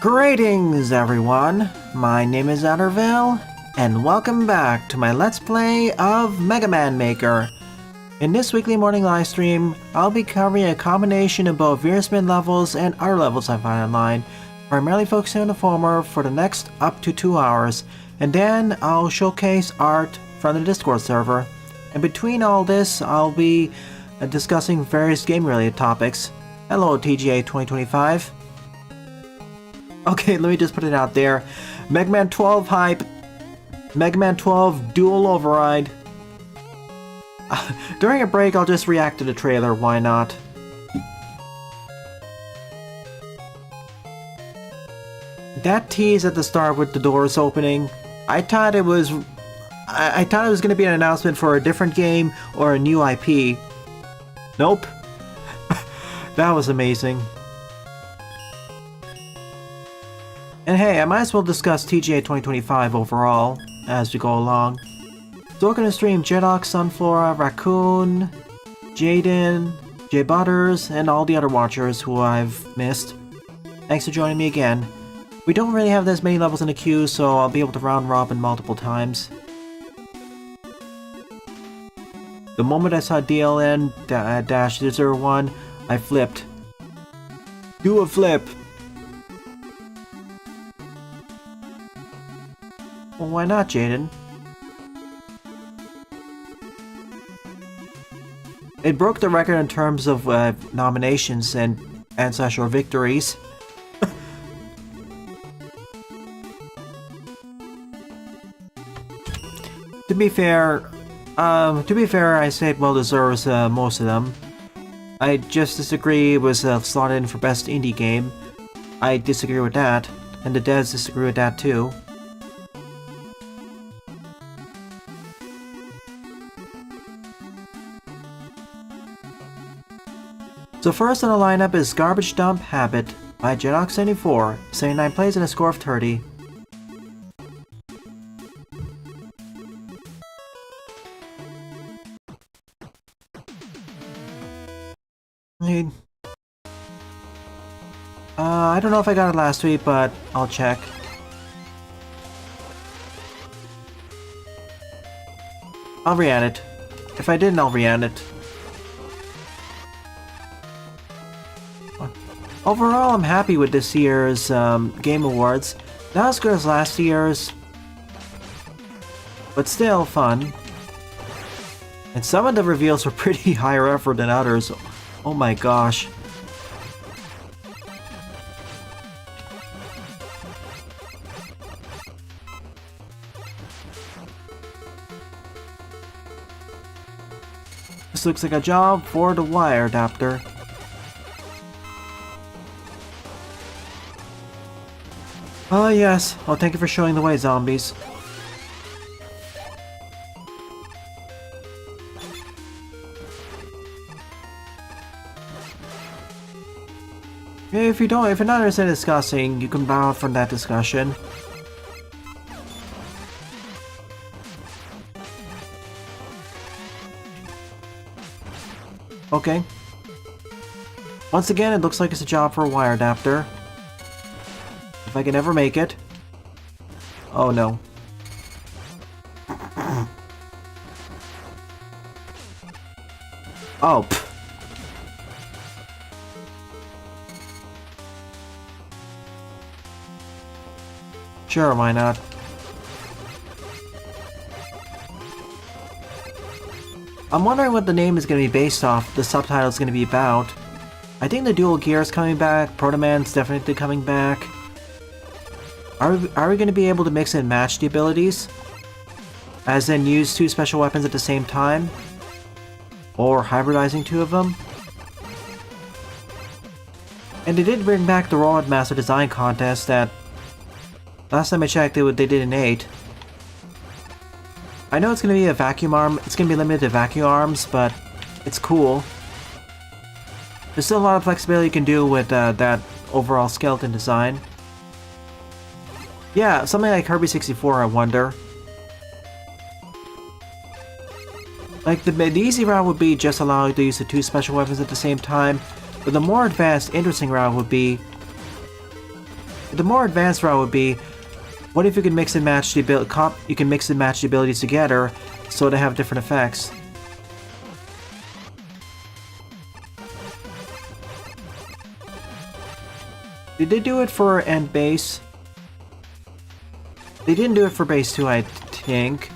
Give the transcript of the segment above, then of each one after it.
Greetings everyone, my name is Adderville, and welcome back to my Let's Play of Mega Man Maker. In this weekly morning live stream, I'll be covering a combination of both Veersman levels and other levels I find online, primarily focusing on the former for the next up to 2 hours, and then I'll showcase art from the Discord server. And between all this, I'll be discussing various game-related topics. Hello TGA 2025. Okay, let me just put it out there. Mega Man 12 hype. Mega Man 12 dual override. During a break, I'll just react to the trailer, why not? That tease at the start with the doors opening, I thought it was going to be an announcement for a different game or a new IP. Nope. That was amazing. And hey, I might as well discuss TGA 2025 overall as we go along. So we're going to stream Jedox, Sunflora, Raccoon, Jaden, J Butters, and all the other watchers who I've missed. Thanks for joining me again. We don't really have this many levels in the queue, so I'll be able to round robin multiple times. The moment I saw DLN-001, I flipped. Do a flip! Well, why not, Jaden? It broke the record in terms of nominations and ancestral victories. To be fair, I say it well deserves most of them. I just disagree it was slotted in for best indie game. I disagree with that, and the devs disagree with that too. So first on the lineup is Garbage Dump Habit by Jedox74, 79 plays and a score of 30. I don't know if I got it last week, but I'll check. I'll re-add it. If I didn't, I'll re-add it. Overall, I'm happy with this year's Game Awards. Not as good as last year's, but still fun. And some of the reveals were pretty higher effort than others. Oh my gosh. This looks like a job for the wire adapter. Oh yes, well thank you for showing the way, zombies. If you're not interested in discussing, you can bow out from that discussion. Okay. Once again, it looks like it's a job for a wire adapter. If I can ever make it. Oh no. Oh. Pff. Sure, why not? I'm wondering what the name is going to be based off, the subtitle is going to be about. I think the Dual Gear is coming back, Proto Man's definitely coming back. Are we going to be able to mix and match the abilities? As in use 2 special weapons at the same time? Or hybridizing 2 of them? And they did bring back the Raw Master Design Contest that... Last time I checked, they did in 8. I know it's going to be a vacuum arm, it's going to be limited to vacuum arms, but it's cool. There's still a lot of flexibility you can do with that overall skeleton design. Yeah, something like Kirby 64, I wonder. Like, the easy route would be just allow you to use the 2 special weapons at the same time, but the more advanced, interesting route would be The more advanced route would be, what if you can mix and match the abilities together so they have different effects? Did they do it for end base? They didn't do it for base 2, I think.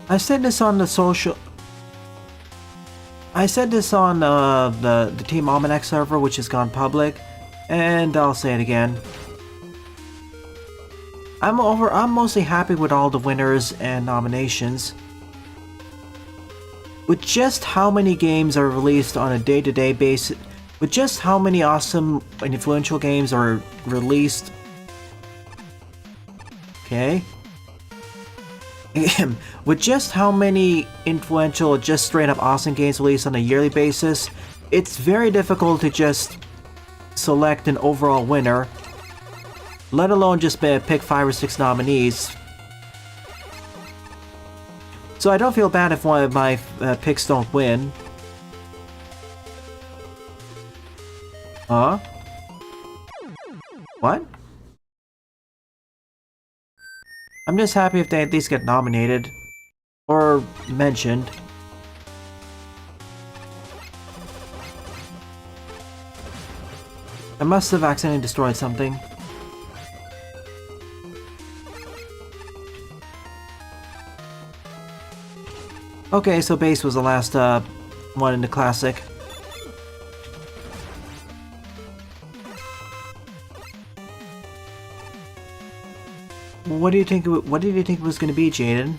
I said this on the social... I said this on the Team Almanac server, which has gone public, and I'll say it again. I'm mostly happy with all the winners and nominations. With just how many games are released on a day-to-day basis, with just how many awesome and influential games are released... Okay. With just how many influential, just straight-up awesome games released on a yearly basis, it's very difficult to just select an overall winner, let alone just pick 5 or 6 nominees. So I don't feel bad if one of my picks don't win. Huh? What? I'm just happy if they at least get nominated. Or mentioned. I must have accidentally destroyed something. Okay, so base was the last one in the classic. What do you think? What did you think it was going to be, Jaden?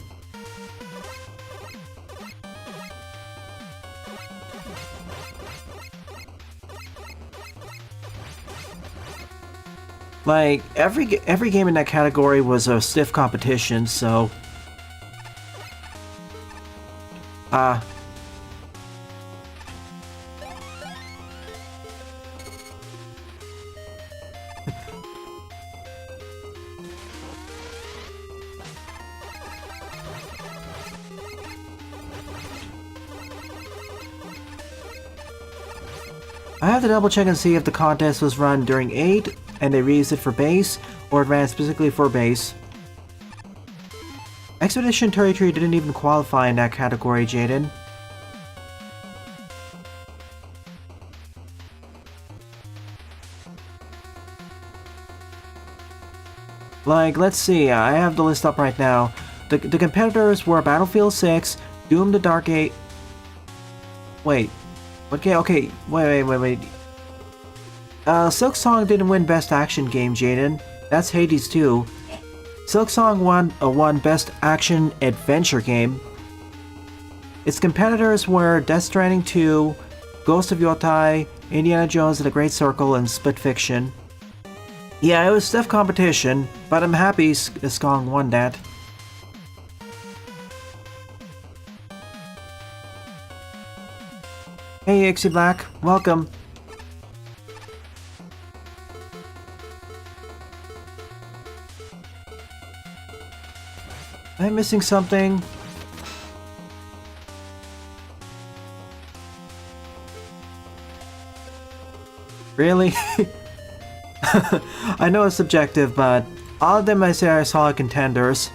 Like every game in that category was a stiff competition, so. I have to double check and see if the contest was run during 8 and they reused it for base, or it ran specifically for base. Expedition 33 didn't even qualify in that category, Jaden. Like, let's see, I have the list up right now. The competitors were Battlefield 6, Doom the Dark Age... Wait. Okay, wait. Silk Song didn't win Best Action Game, Jaden. That's Hades 2. Silk Song won Best Action Adventure Game. Its competitors were Death Stranding 2, Ghost of Yotai, Indiana Jones and the Great Circle, and Split Fiction. Yeah, it was stiff competition, but I'm happy Skong won that. Hey Ixie Black, welcome. Am I missing something? Really? I know it's subjective, but all of them I say are solid contenders.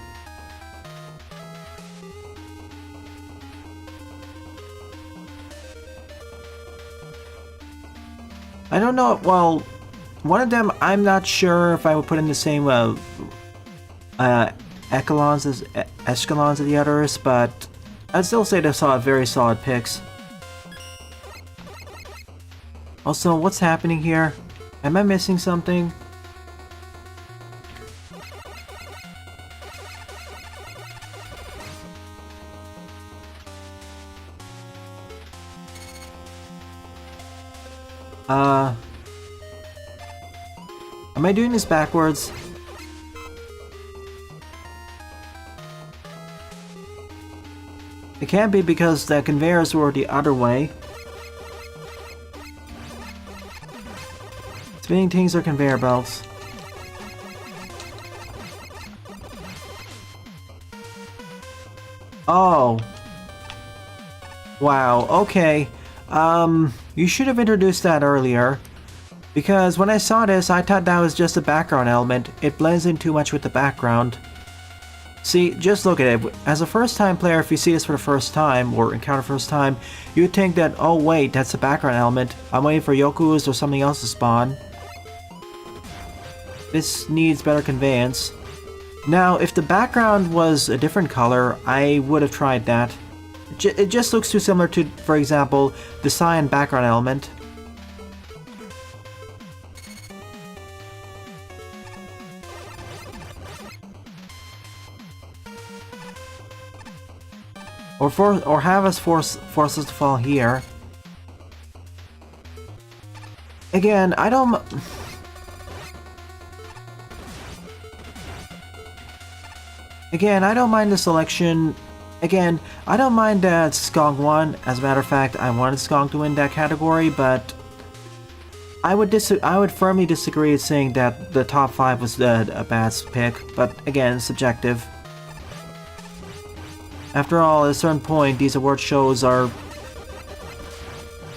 I don't know, well, one of them I'm not sure if I would put in the same echelons as the others, but I'd still say they're very solid picks. Also, what's happening here? Am I missing something? Am I doing this backwards? It can't be because the conveyors were the other way. Spinning things are conveyor belts. Oh. Wow, okay. You should have introduced that earlier. Because when I saw this, I thought that was just a background element. It blends in too much with the background. See, just look at it. As a first-time player, if you see this for the first time, or encounter first time, you would think that, oh wait, that's a background element. I'm waiting for Yoku's or something else to spawn. This needs better conveyance. Now, if the background was a different color, I would have tried that. It just looks too similar to, for example, the cyan background element. Or have us force us to fall here. Again, I don't... Again, I don't mind the selection. Again, I don't mind that Skong won. As a matter of fact, I wanted Skong to win that category, but I would firmly disagree with saying that the top 5 was a bad pick. But again, subjective. After all, at a certain point, these award shows are...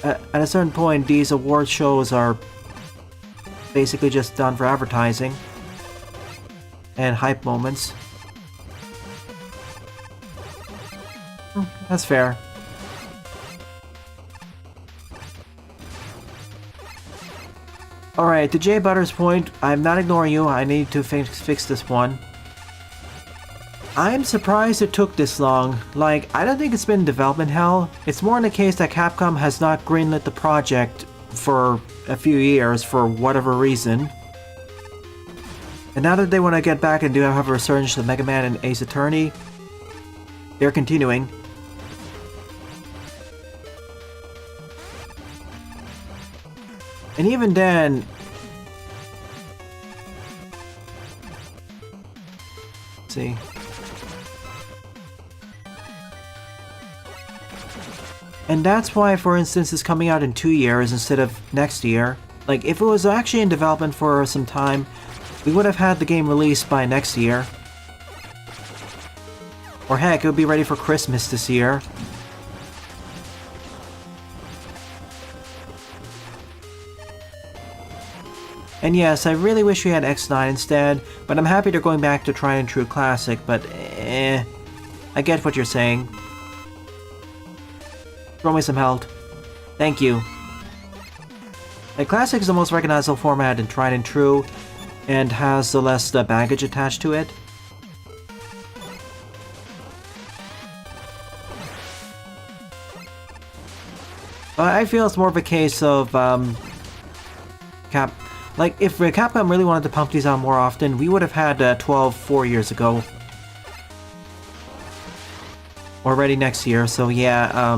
At a certain point, these award shows are basically just done for advertising and hype moments. That's fair. Alright, to Jay Butter's point, I'm not ignoring you, I need to fix this one. I'm surprised it took this long. Like, I don't think it's been development hell. It's more in the case that Capcom has not greenlit the project for a few years for whatever reason. And now that they want to get back and do have a resurgence of Mega Man and Ace Attorney, they're continuing. And even then... Let's see. And that's why, for instance, it's coming out in 2 years instead of next year. Like, if it was actually in development for some time, we would have had the game released by next year. Or heck, it would be ready for Christmas this year. And yes, I really wish we had X9 instead, but I'm happy they're going back to Tried and True Classic, but I get what you're saying. Throw me some health. Thank you. Like, Classic is the most recognizable format in Tried and True, and has the less baggage attached to it. But I feel it's more of a case of, Like, if Capcom really wanted to pump these out more often, we would have had 12 4 years ago. Or ready next year, so yeah,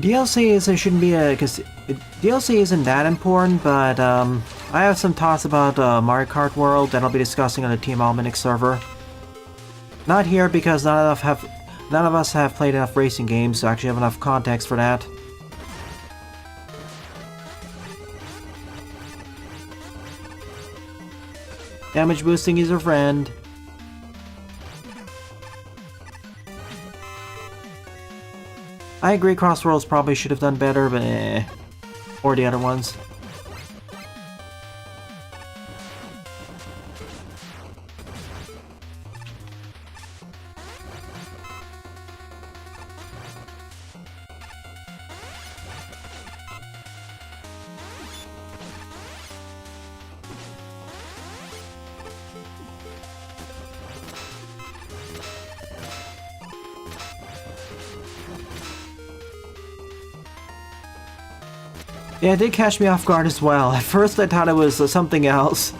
DLC shouldn't be because DLC isn't that important, but I have some thoughts about Mario Kart World that I'll be discussing on the Team Almanac server. Not here because none of us have played enough racing games to actually have enough context for that. Damage boosting is a friend. I agree Crossworlds probably should have done better, but or the other ones. Yeah, it did catch me off guard as well. At first I thought it was something else.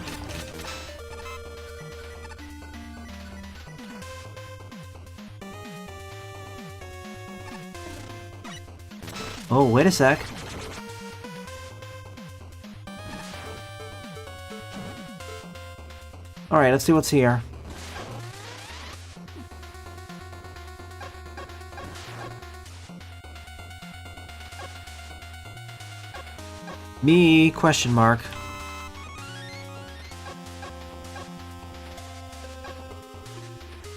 Oh, wait a sec. Alright, let's see what's here. Me? Question mark.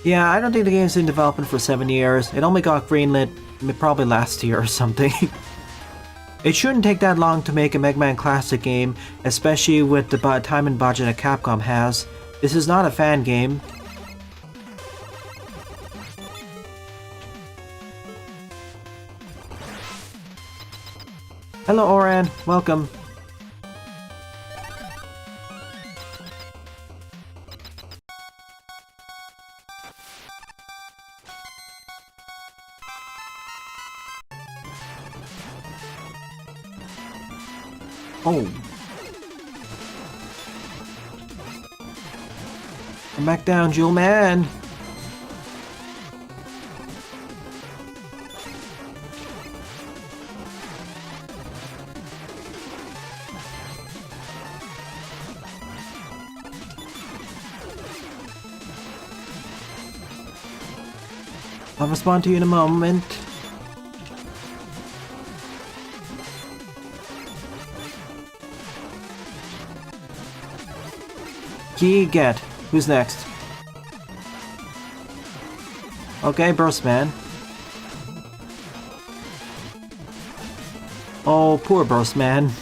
Yeah, I don't think the game's in development for 7 years. It only got greenlit probably last year or something. It shouldn't take that long to make a Mega Man Classic game, especially with the time and budget that Capcom has. This is not a fan game. Hello Oran, welcome. Oh. Come back down, Jewel Man. I'll respond to you in a moment. Key get. Who's next? Okay, Burst Man. Oh, poor Burst Man.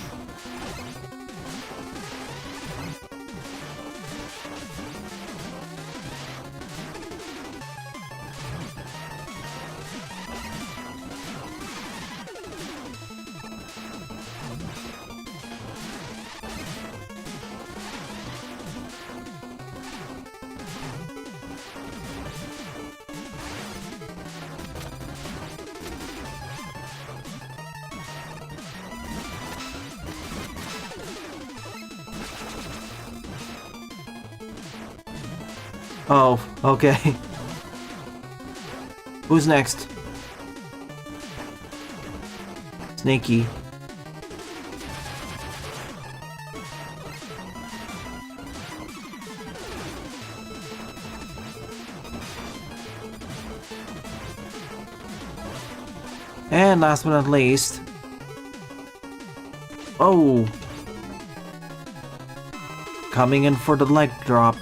Oh, okay. Who's next? Snakey. And last but not least... Oh! Coming in for the leg drop.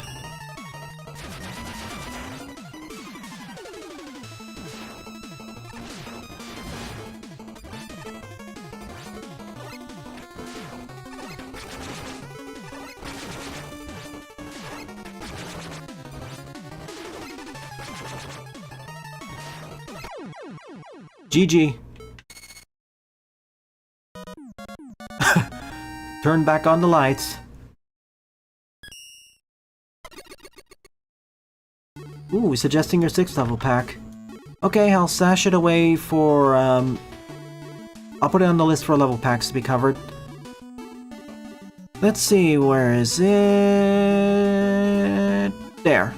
GG. Turn back on the lights. Ooh, suggesting your 6th level pack. Okay, I'll stash it away for, I'll put it on the list for level packs to be covered. Let's see, where is it? There.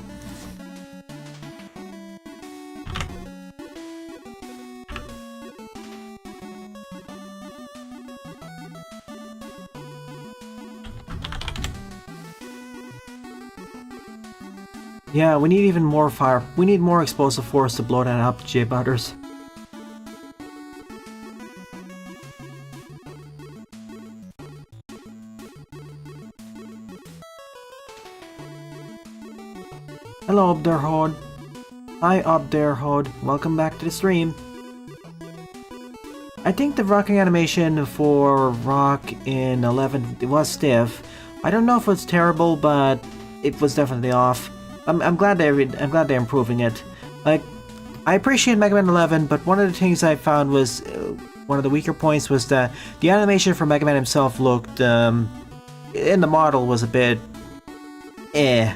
Yeah, we need even more fire. We need more explosive force to blow that up, J Butters. Hello up there, Horde. Hi up there, Horde. Welcome back to the stream. I think the rocking animation for Rock in 11 it was stiff. I don't know if it's terrible, but it was definitely off. I'm glad they're improving it. Like, I appreciate Mega Man 11, but one of the things I found was one of the weaker points was that the animation for Mega Man himself looked in the model was a bit eh.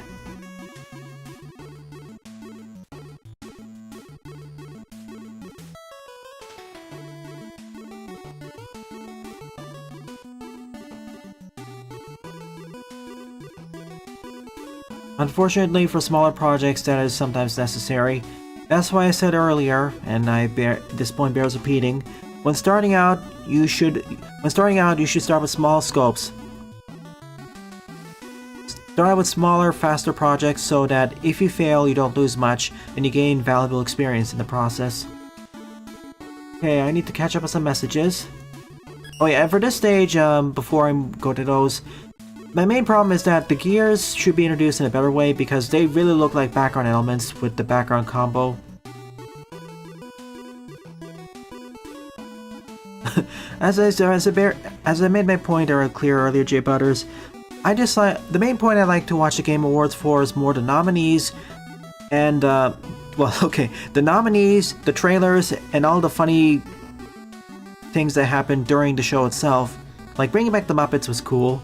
Unfortunately, for smaller projects, that is sometimes necessary. That's why I said earlier, and this point bears repeating, When starting out, you should start with small scopes. Start out with smaller, faster projects so that if you fail, you don't lose much and you gain valuable experience in the process. Okay, I need to catch up on some messages. Oh yeah, and for this stage, before I go to those, my main problem is that the gears should be introduced in a better way because they really look like background elements with the background combo. As I made my point clear earlier, J Butters, the main point I like to watch the Game Awards for is more the nominees and, well, okay, the nominees, the trailers, and all the funny things that happened during the show itself. Like, bringing back the Muppets was cool.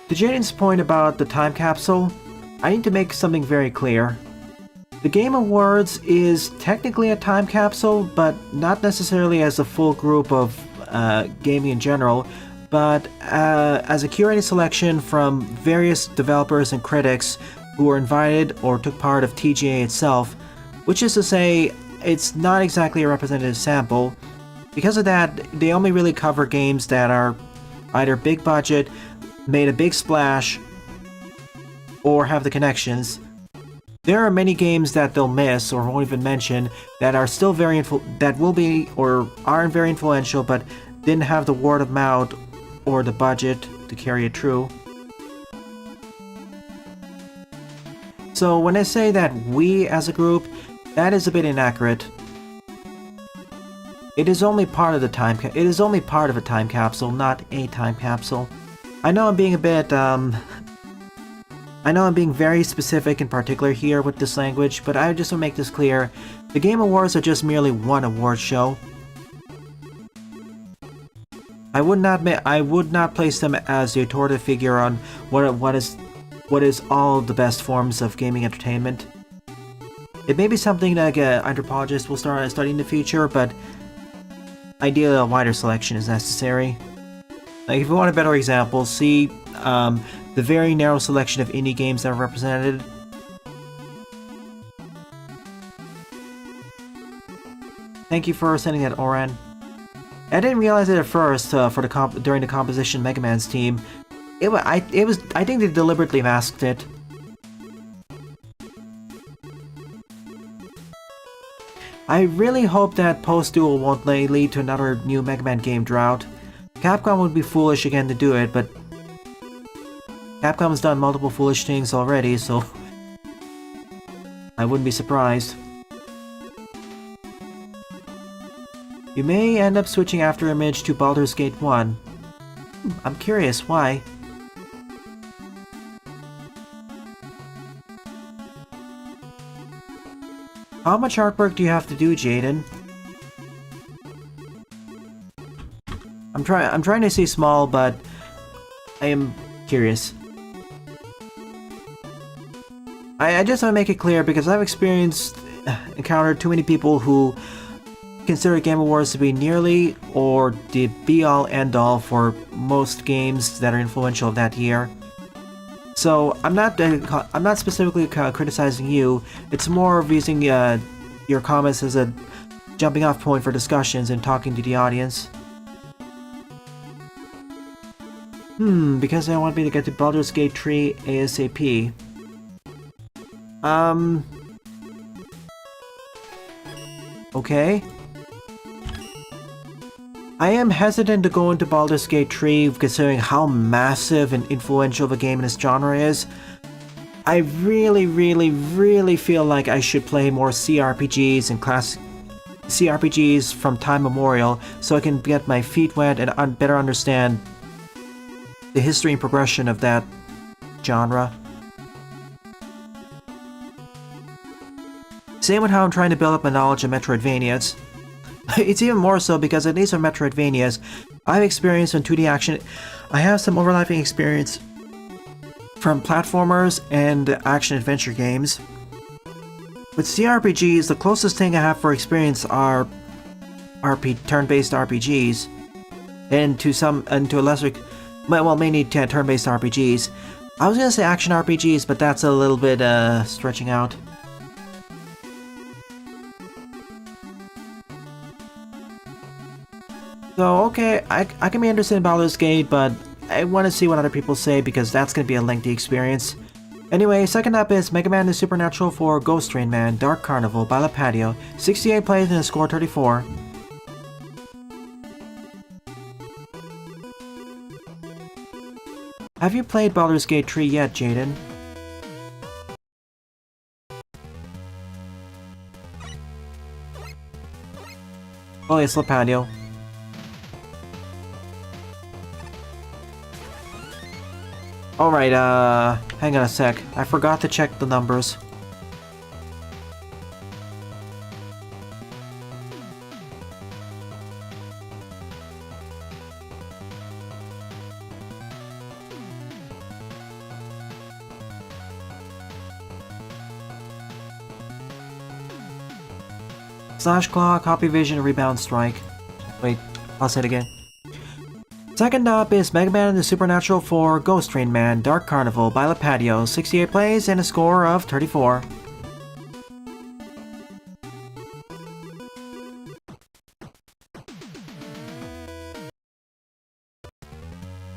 To Jaden's point about the time capsule, I need to make something very clear. The Game Awards is technically a time capsule, but not necessarily as a full group of gaming in general, but as a curated selection from various developers and critics who were invited or took part of TGA itself, which is to say, it's not exactly a representative sample. Because of that, they only really cover games that are either big budget, made a big splash, or have the connections. There are many games that they'll miss or won't even mention that are still very that will be or aren't very influential but didn't have the word of mouth or the budget to carry it through. So when I say that we as a group, that is a bit inaccurate. It is only part of a time capsule, not a time capsule. I know I'm being a bit I know I'm being very specific and particular here with this language, but I just want to make this clear. The Game Awards are just merely one award show. I would not place them as the authoritative figure on what is all the best forms of gaming entertainment. It may be something that anthropologists will start studying in the future, but ideally a wider selection is necessary. Like, if you want a better example, see the very narrow selection of indie games that are represented. Thank you for sending that, Oran. I didn't realize it at first during the composition Mega Man's team. I think they deliberately masked it. I really hope that post-duel won't lead to another new Mega Man game drought. Capcom would be foolish again to do it, but Capcom's done multiple foolish things already, so I wouldn't be surprised. You may end up switching After Image to Baldur's Gate 1. I'm curious, why? How much artwork do you have to do, Jaden? I'm trying to say small, but I am curious. I just want to make it clear because I've encountered too many people who consider Game Awards to be nearly or the be-all end-all for most games that are influential of that year. So I'm not specifically criticizing you. It's more of using your comments as a jumping-off point for discussions and talking to the audience. Because I want me to get to Baldur's Gate 3 ASAP. Okay. I am hesitant to go into Baldur's Gate 3 considering how massive and influential the game in this genre is. I really feel like I should play more CRPGs and classic CRPGs from time memorial so I can get my feet wet and better understand the history and progression of that genre. Same with how I'm trying to build up my knowledge of Metroidvanias. It's even more so because at least with Metroidvanias, I've experienced in 2D action. I have some overlapping experience from platformers and action-adventure games. With CRPGs, the closest thing I have for experience are turn-based RPGs, and to a lesser, well, mainly turn-based RPGs. I was gonna say action RPGs, but that's a little bit, stretching out. So, okay, I can be interested in Baldur's Gate, but I want to see what other people say because that's going to be a lengthy experience. Anyway, second up is Mega Man the Supernatural for Ghost Train Man, Dark Carnival, by La Patio, 68 plays and a score 34. Have you played Baldur's Gate 3 yet, Jaden? Oh, it's La Patio. Alright, hang on a sec. I forgot to check the numbers. Slash Claw, Copy Vision, Rebound Strike. Wait, I'll say it again. Second up is Mega Man the Supernatural for Ghost Train Man, Dark Carnival, by La Patio, 68 plays and a score of 34.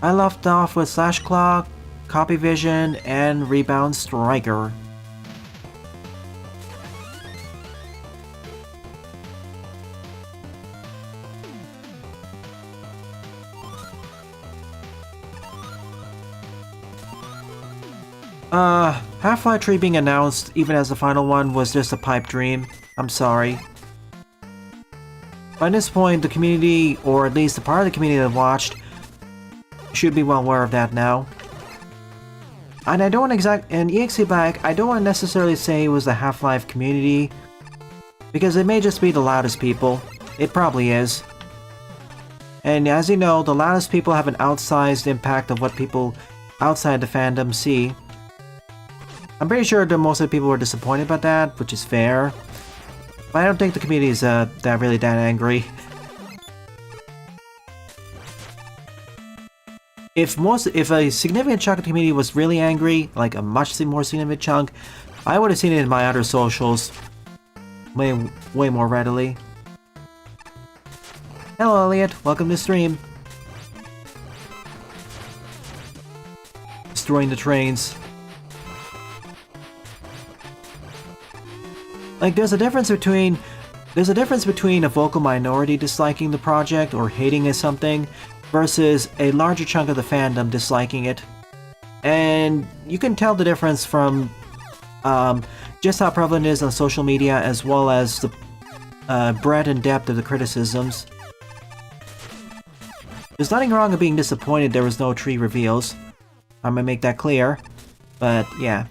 I left off with Slash Claw, Copy Vision, and Rebound Striker. Half-Life 3 being announced, even as the final one, was just a pipe dream. I'm sorry. By this point, the community, or at least the part of the community that watched, should be well aware of that now. And I don't and EXE Black, I don't want to necessarily say it was the Half-Life community, because it may just be the loudest people. It probably is. And as you know, the loudest people have an outsized impact of what people outside the fandom see. I'm pretty sure that most of the people were disappointed about that, which is fair. But I don't think the community is really that angry. If a significant chunk of the community was really angry, like a much more significant chunk, I would have seen it in my other socials way more readily. Hello Elliot, welcome to the stream. Destroying the trains. Like, there's a difference between a vocal minority disliking the project or hating something versus a larger chunk of the fandom disliking it. And you can tell the difference from just how prevalent it is on social media as well as the breadth and depth of the criticisms. There's nothing wrong with being disappointed there was no tree reveals. I'm gonna make that clear. But, yeah.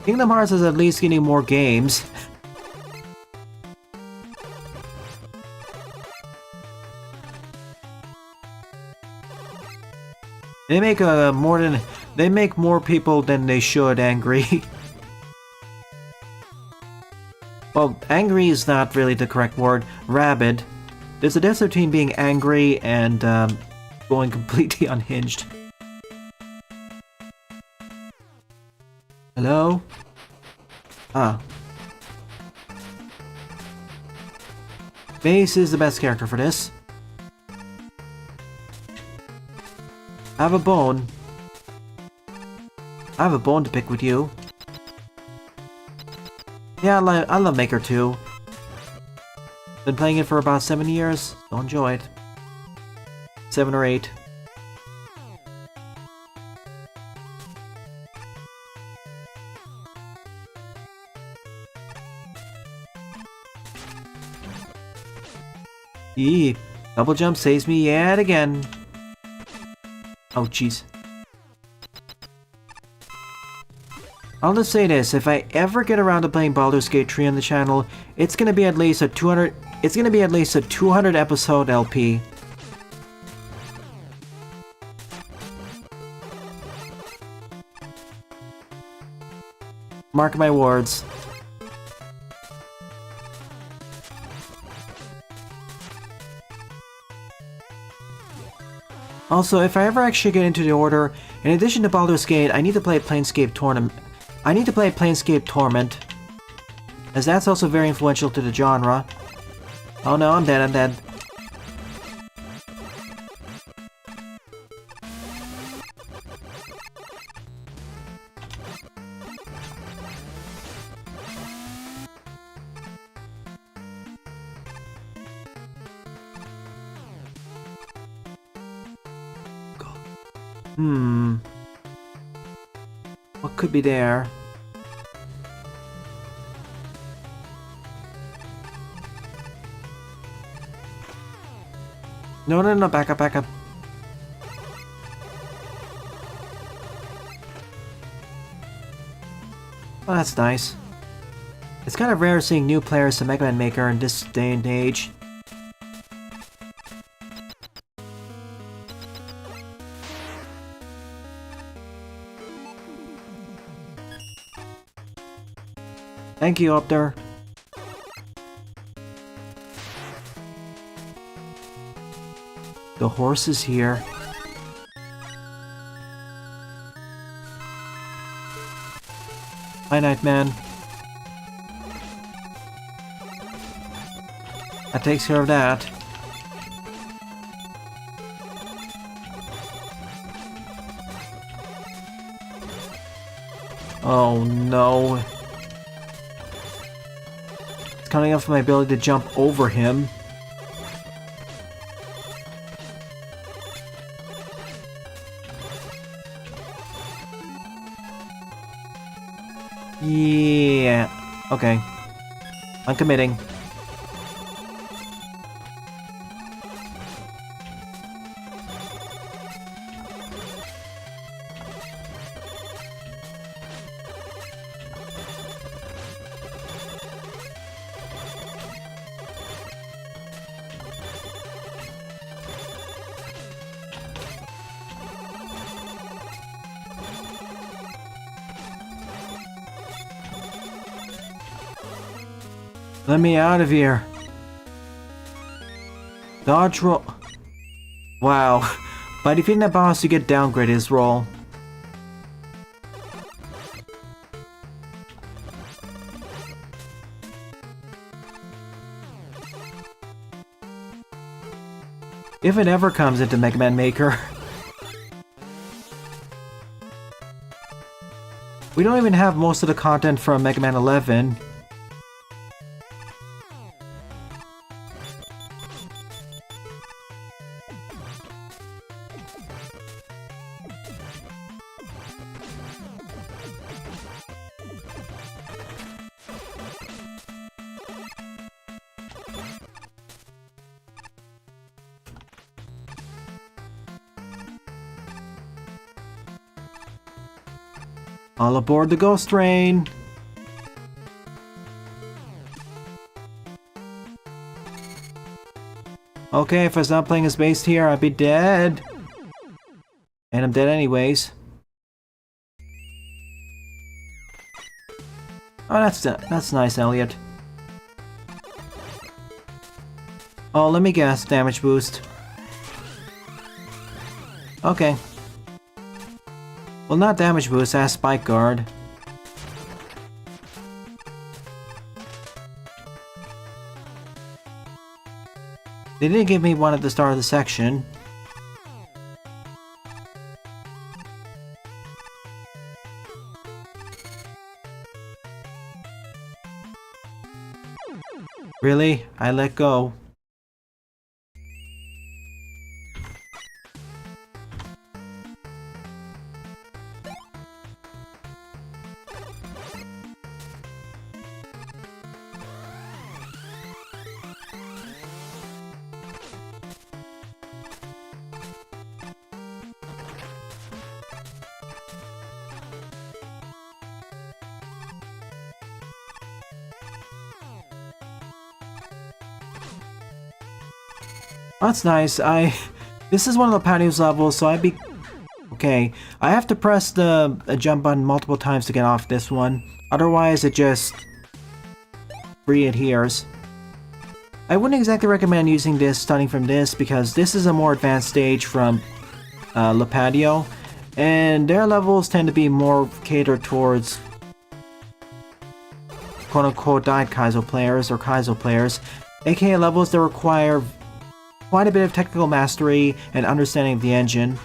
Kingdom Hearts is at least getting more games. They make more people than they should angry. Well, angry is not really the correct word. Rabid. There's a difference between being angry and going completely unhinged. Hello? Ah. Base is the best character for this. I have a bone. I have a bone to pick with you. Yeah, I love Maker 2. Been playing it for about 7 years. Still enjoy it. 7 or 8. Yee, double jump saves me yet again. Oh, jeez. I'll just say this, if I ever get around to playing Baldur's Gate 3 on the channel, it's gonna be at least a 200 episode LP. Mark my words. Also, if I ever actually get into the order, in addition to Baldur's Gate, I need to play Planescape Torment. I need to play Planescape Torment, as that's also very influential to the genre. Oh no, I'm dead, I'm dead. What could be there? No, no, no, back up, back up. Oh, that's nice. It's kind of rare seeing new players to Mega Man Maker in this day and age. Thank you, up there. The horse is here. Hi, Nightman. That takes care of that. Oh no. It's cutting off my ability to jump over him. Yeah. Okay. I'm committing. Let me out of here. Dodge roll. Wow. By defeating the boss, you get downgraded his roll. If it ever comes into Mega Man Maker. We don't even have most of the content from Mega Man 11. All aboard the ghost train! Okay, if I was not playing as based here, I'd be dead. And I'm dead anyways. Oh, that's nice, Elliot. Oh, let me guess, damage boost. Okay. Well, not damage boost, ask Spike Guard. They didn't give me one at the start of the section. Really? I let go. That's nice. This is one of the patios levels, so okay. I have to press the jump button multiple times to get off this one. Otherwise, it just re-adheres. I wouldn't exactly recommend using this starting from this, because this is a more advanced stage from Lepadio, and their levels tend to be more catered towards quote-unquote died Kaizo players or Kaizo players, aka levels that require quite a bit of technical mastery and understanding of the engine.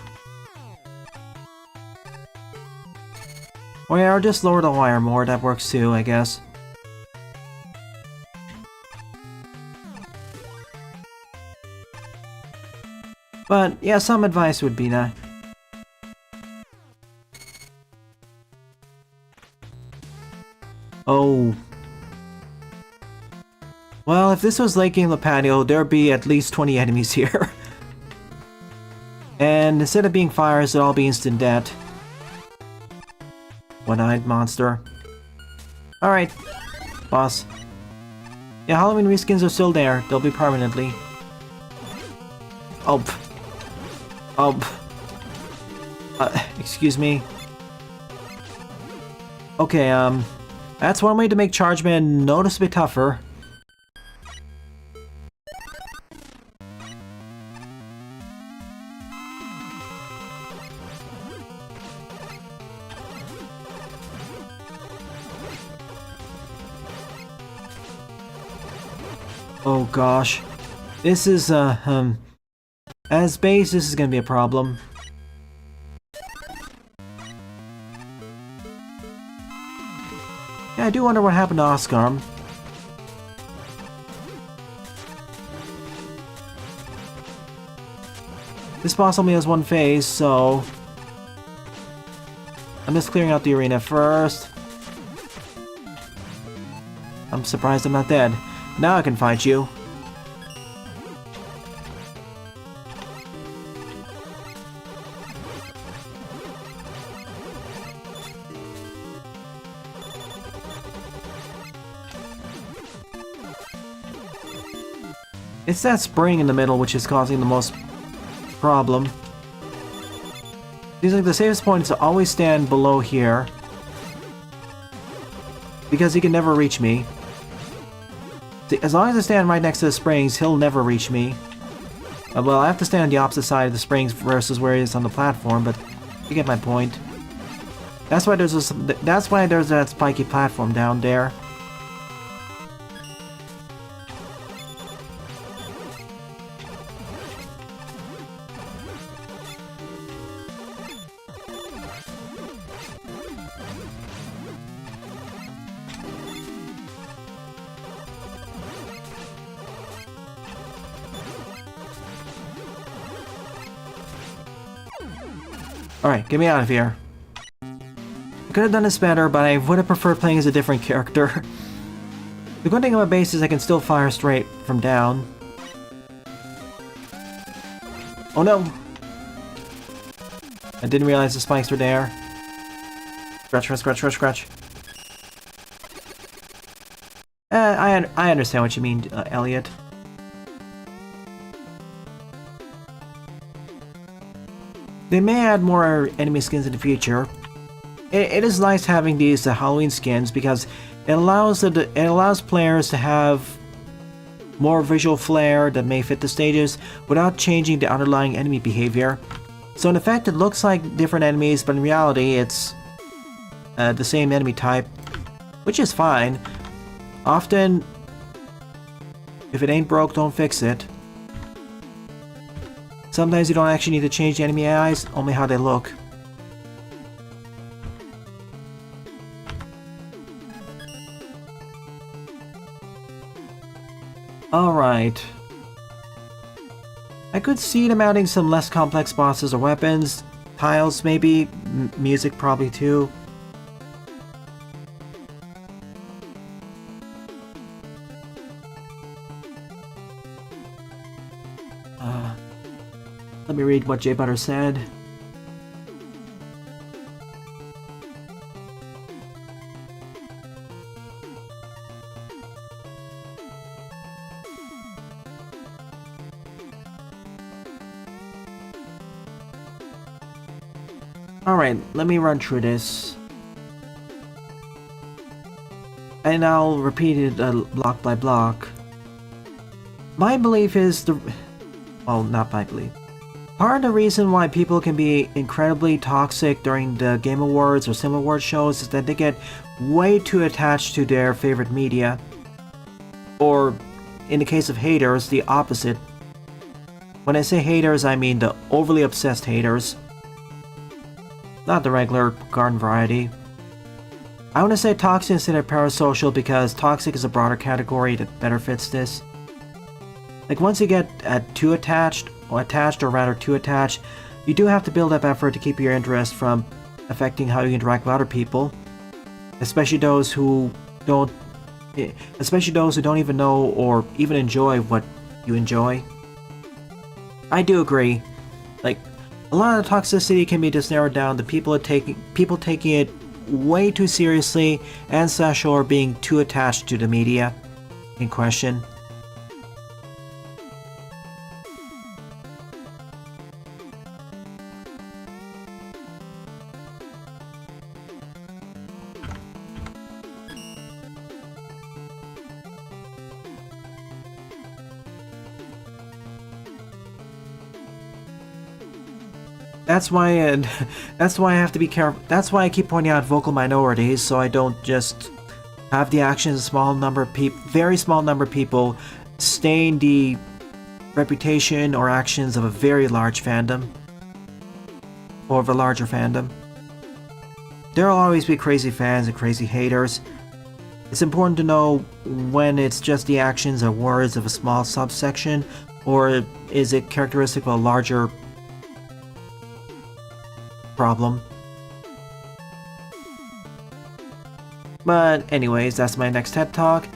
Or yeah, or just lower the wire more, that works too, I guess. But yeah, some advice would be that. Oh. Well, if this was Lake Game Lepadio, there'd be at least 20 enemies here. And instead of being fires, it'd all be instant death. One-eyed monster. Alright, boss. Yeah, Halloween reskins are still there. They'll be permanently. Oh. Excuse me. Okay, that's one way to make Chargeman noticeably tougher. Oh gosh. This is, as base, this is gonna be a problem. Yeah, I do wonder what happened to Oscar. This boss only has one phase, so I'm just clearing out the arena first. I'm surprised I'm not dead. Now I can fight you. It's that spring in the middle which is causing the most problem. Seems like the safest point is to always stand below here, because he can never reach me. As long as I stand right next to the springs, he'll never reach me. Well, I have to stand on the opposite side of the springs versus where he is on the platform, but you get my point. That's why there's that spiky platform down there. Alright, get me out of here. I could have done this better, but I would have preferred playing as a different character. The good thing about base is I can still fire straight from down. Oh no! I didn't realize the spikes were there. Scratch, scratch, scratch, scratch, scratch. I understand what you mean, Elliot. They may add more enemy skins in the future. It is nice having these Halloween skins because it allows players to have more visual flair that may fit the stages without changing the underlying enemy behavior. So in effect, it looks like different enemies, but in reality, it's the same enemy type, which is fine. Often, if it ain't broke, don't fix it. Sometimes you don't actually need to change the enemy eyes, only how they look. Alright. I could see them adding some less complex bosses or weapons. Tiles, maybe. Music, probably, too. Let me read what Jay Butter said. Alright, let me run through this. And I'll repeat it block by block. My belief is well, not my belief. Part of the reason why people can be incredibly toxic during the Game Awards or Sim Awards shows is that they get way too attached to their favorite media. Or, in the case of haters, the opposite. When I say haters, I mean the overly obsessed haters. Not the regular garden variety. I want to say toxic instead of parasocial because toxic is a broader category that better fits this. Like once you get too attached, or rather too attached, you do have to build up effort to keep your interest from affecting how you interact with other people. Especially those who don't even know or even enjoy what you enjoy. I do agree. Like, a lot of the toxicity can be just narrowed down to people taking it way too seriously and / or being too attached to the media in question. That's why I have to be careful. That's why I keep pointing out vocal minorities, so I don't just have the actions of very small number of people stain the reputation or actions of a very large fandom. Or of a larger fandom. There will always be crazy fans and crazy haters. It's important to know when it's just the actions or words of a small subsection, or is it characteristic of a larger problem. But anyways, that's my next TED Talk.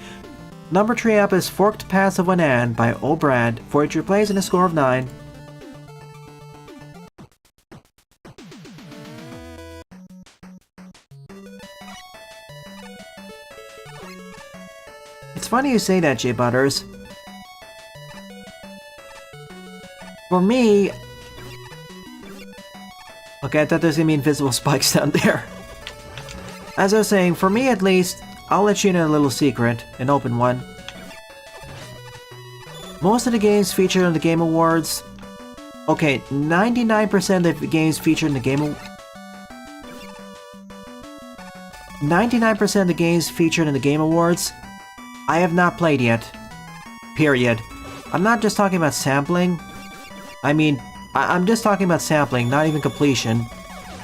Number 3 up is Forked Paths of Wanan by O'Brad, 43 plays and a score of 9. It's funny you say that, J Butters. For me... Okay, I thought there's gonna be invisible spikes down there. As I was saying, for me at least, I'll let you in a little secret, an open one. Most of the games featured on the Game Awards... Okay, 99% of the games featured in the Game 99% of the games featured in the Game Awards, I have not played yet. Period. I'm not just talking about sampling. I mean, I'm just talking about sampling, not even completion.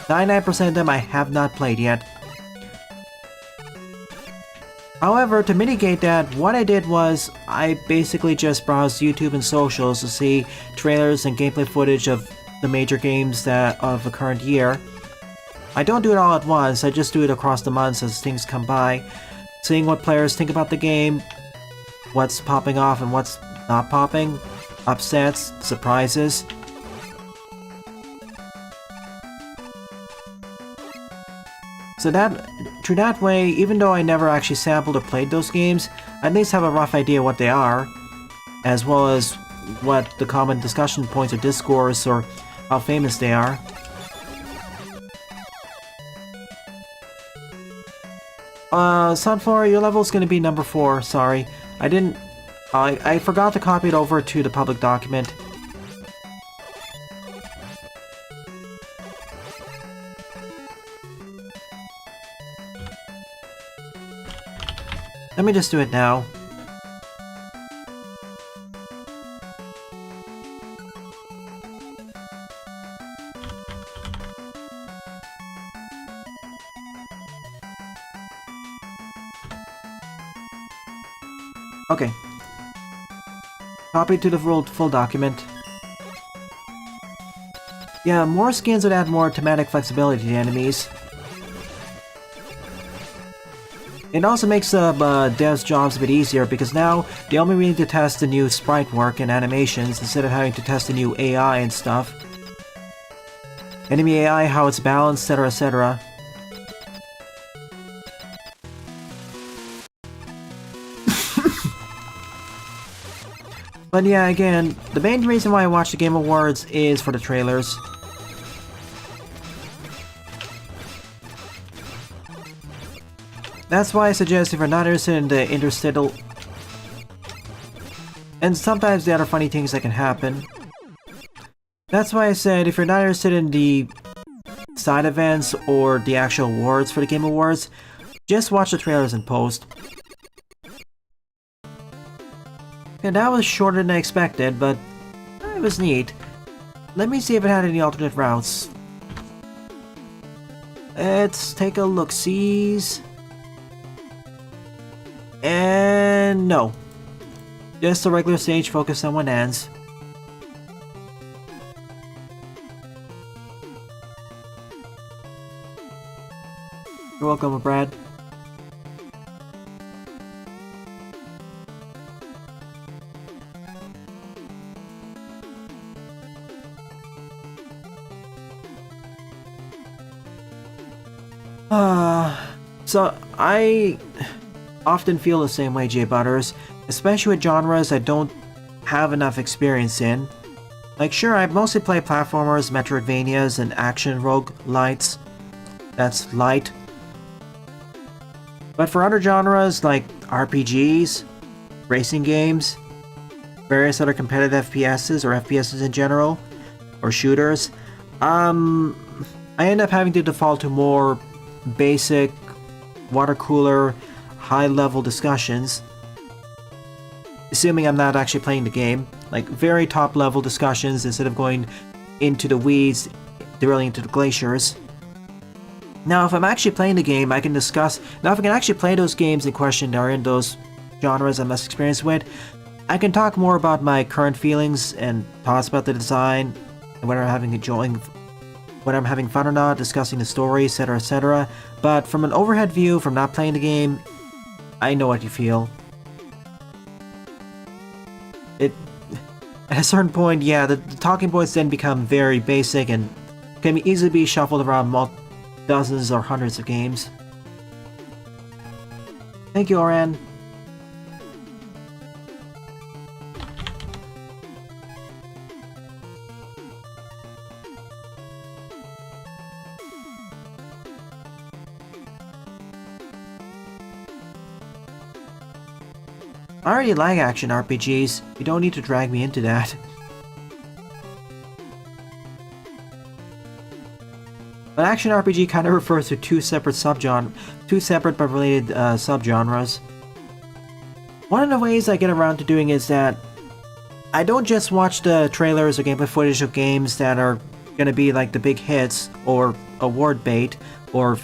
99% of them I have not played yet. However, to mitigate that, what I did was, I basically just browsed YouTube and socials to see trailers and gameplay footage of the major games of the current year. I don't do it all at once, I just do it across the months as things come by, seeing what players think about the game, what's popping off and what's not popping, upsets, surprises. So through that way, even though I never actually sampled or played those games, I at least have a rough idea what they are, as well as what the common discussion points or discourse or how famous they are. Sunflower, your level's gonna be number 4, sorry. I forgot to copy it over to the public document. Let me just do it now. Okay. Copy to the full document. Yeah, more skins would add more thematic flexibility to enemies. It also makes devs' jobs a bit easier because now they only need to test the new sprite work and animations instead of having to test the new AI and stuff. Enemy AI, how it's balanced, etc, etc. But yeah, again, the main reason why I watch the Game Awards is for the trailers. That's why I suggest if you're not interested in the interstitial... And sometimes there are funny things that can happen. That's why I said if you're not interested in the side events or the actual awards for the Game Awards, just watch the trailers and post. And that was shorter than I expected, but it was neat. Let me see if it had any alternate routes. Let's take a look-sees. And no. Just a regular stage focused on when ends. You're welcome, Brad. So I often feel the same way, Jay Butters, especially with genres I don't have enough experience in. Like, sure, I mostly play platformers, Metroidvanias, and action roguelites. That's light. But for other genres like RPGs, racing games, various other competitive FPSs or FPSs in general, or shooters, I end up having to default to more basic, water cooler, high-level discussions. Assuming I'm not actually playing the game. Like, very top-level discussions instead of going into the weeds, directly into the glaciers. Now, if I'm actually playing the game, I can discuss... Now, if I can actually play those games in question that are in those genres I'm less experienced with, I can talk more about my current feelings and thoughts about the design, and whether I'm having fun or not, discussing the story, etc, etc. But from an overhead view, from not playing the game, I know what you feel. At a certain point, yeah, the talking points then become very basic and can easily be shuffled around dozens or hundreds of games. Thank you, Oran. I already like action RPGs. You don't need to drag me into that. But action RPG kind of refers to two separate but related subgenres. One of the ways I get around to doing is that I don't just watch the trailers or gameplay footage of games that are gonna be like the big hits or award bait or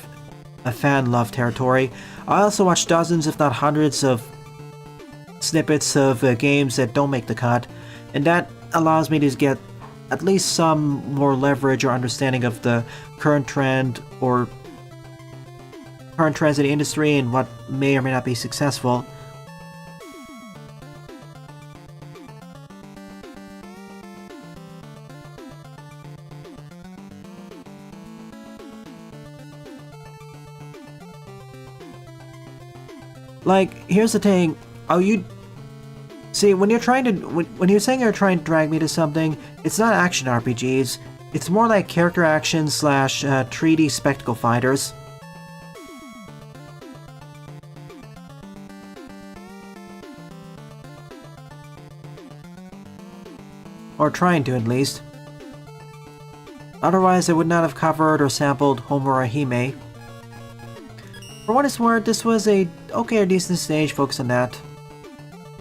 a fan love territory. I also watch dozens, if not hundreds, of snippets of games that don't make the cut, and that allows me to get at least some more leverage or understanding of the current trend or current trends in the industry and what may or may not be successful. Like, here's the thing. See, when you're saying you're trying to drag me to something, it's not action RPGs. It's more like character action / 3D spectacle fighters. Or trying to, at least. Otherwise, I would not have covered or sampled Homura Hime. For what it's worth, this was a okay or decent stage focused on that.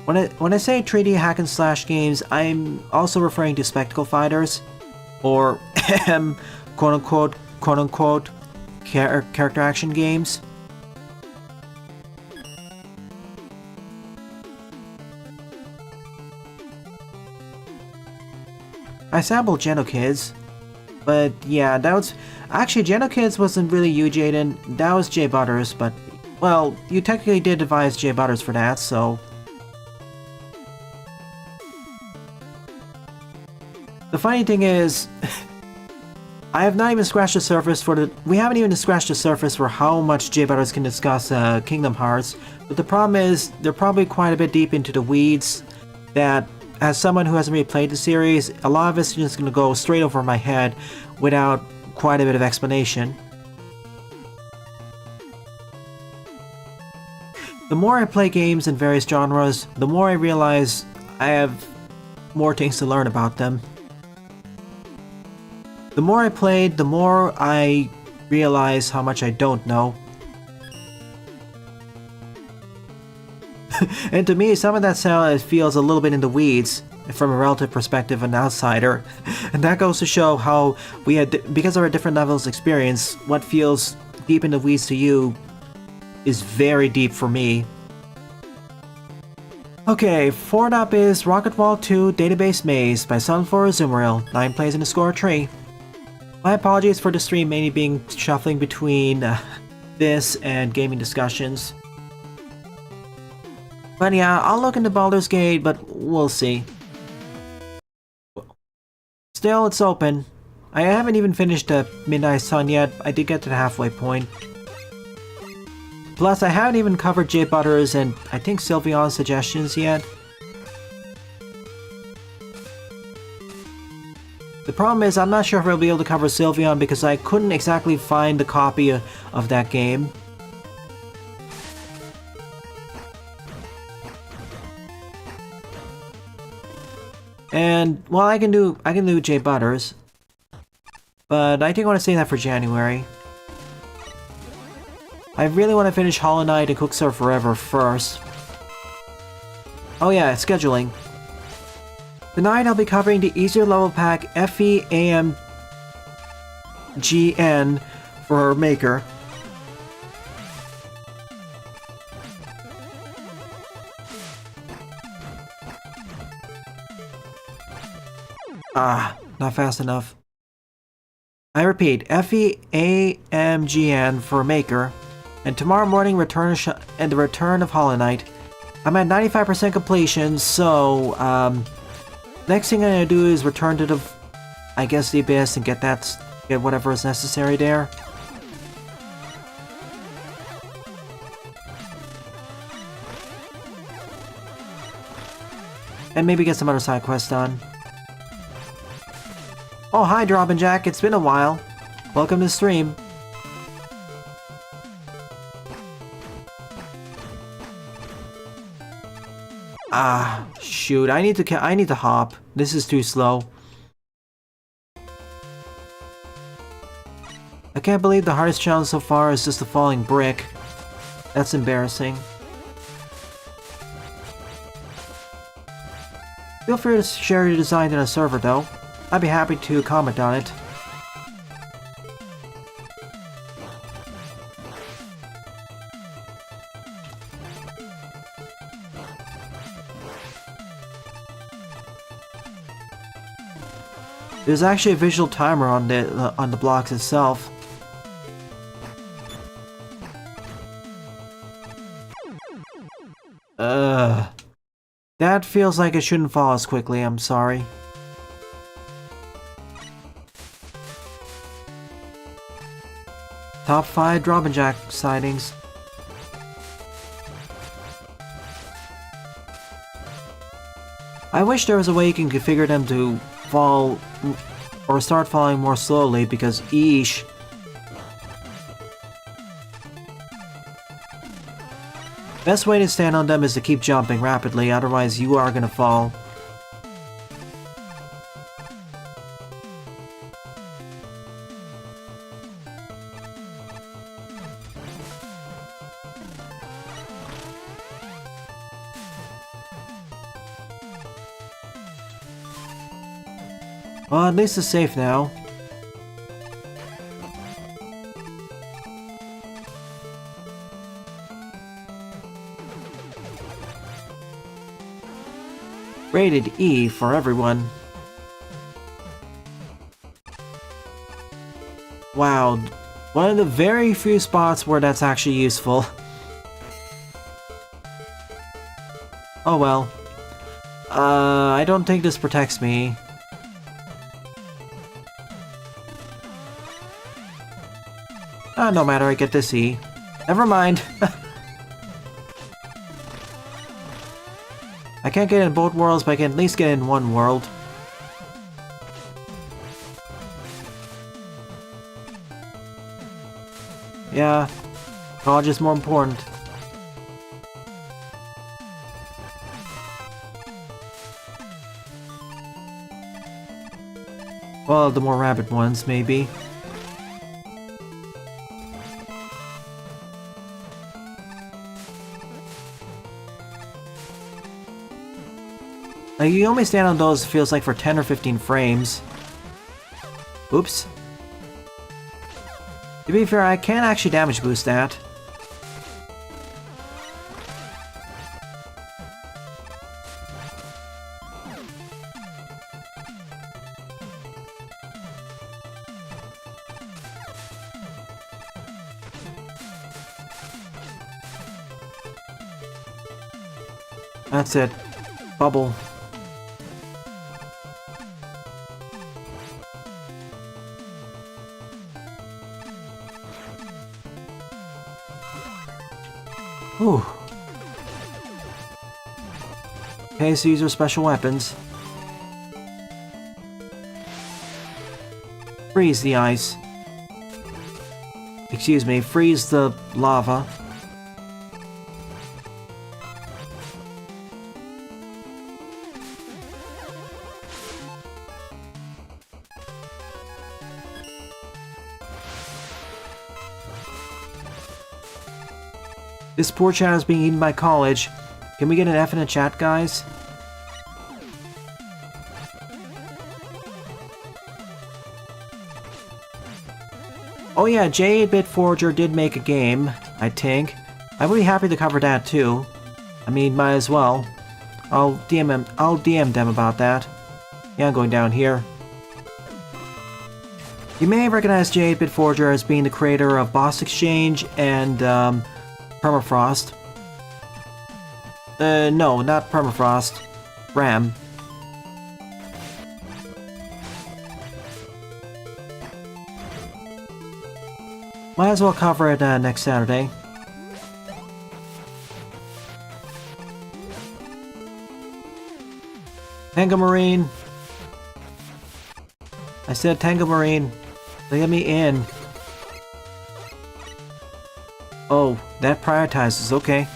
When I say 3D hack and slash games, I'm also referring to spectacle fighters, or quote unquote character action games. I sampled Genokids, but yeah, that was actually Genokids wasn't really you, Jaden. That was Jay Butters, but well, you technically did devise Jay Butters for that, so. The funny thing is, I have not even scratched the surface we haven't even scratched the surface for how much Jay Butters can discuss Kingdom Hearts, but the problem is, they're probably quite a bit deep into the weeds that, as someone who hasn't really played the series, a lot of it's just going to go straight over my head without quite a bit of explanation. The more I play games in various genres, the more I realize I have more things to learn about them. The more I played, the more I realized how much I don't know. And to me, some of that sound feels a little bit in the weeds from a relative perspective of an outsider. And that goes to show how we had, because of our different levels of experience, what feels deep in the weeds to you is very deep for me. Okay, forward up is Rocket Wall 2 Database Maze by Sunflower Azumarill. 9 plays in the score 3. My apologies for the stream mainly being shuffling between this and gaming discussions. But yeah, I'll look into Baldur's Gate, but we'll see. Still, it's open. I haven't even finished the Midnight Sun yet. I did get to the halfway point. Plus, I haven't even covered Jay Butters and I think Sylveon's suggestions yet. The problem is, I'm not sure if I'll be able to cover Sylveon because I couldn't exactly find the copy of that game. And, well, I can do Jay Butters. But I think I want to save that for January. I really want to finish Hollow Knight and Quickstar Forever first. Oh yeah, scheduling. Tonight I'll be covering the easier level pack FEAMGN for Maker. Ah, not fast enough. I repeat, FEAMGN for Maker. And tomorrow morning, the return of Hollow Knight. I'm at 95% completion, so next thing I'm gonna do is return to the Abyss and get whatever is necessary there. And maybe get some other side quests done. Oh, hi, Robin Jack. It's been a while. Welcome to the stream. Ah, shoot. I need to hop. This is too slow. I can't believe the hardest challenge so far is just the falling brick. That's embarrassing. Feel free to share your design in a server, though. I'd be happy to comment on it. There's actually a visual timer on the blocks itself. That feels like it shouldn't fall as quickly, I'm sorry. Top 5 Robin Jack sightings. I wish there was a way you can configure them to fall or start falling more slowly because eesh. Best way to stand on them is to keep jumping rapidly, otherwise you are gonna fall. Well, at least it's safe now. Rated E for everyone. Wow, one of the very few spots where that's actually useful. Oh well. I don't think this protects me. No matter, I get this E. Never mind. I can't get in both worlds, but I can at least get in one world. Yeah, college is more important. Well, the more rapid ones, maybe. Like, you only stand on those, feels like, for 10 or 15 frames. Oops. To be fair, I can actually damage boost that. That's it. Bubble. Whew. Okay, so these are special weapons. Freeze the ice. Excuse me, freeze the lava. This poor chat is being eaten by college. Can we get an F in the chat, guys? Oh yeah, J8-Bit Forger did make a game, I think. I'm really happy to cover that too. I mean, might as well. I'll DM them about that. Yeah, I'm going down here. You may recognize J8-Bit Forger as being the creator of Boss Exchange and Permafrost. No, not Permafrost. RAM. Might as well cover it next Saturday. Tango Marine. I said Tango Marine. Let me in. Oh, that prioritizes, okay.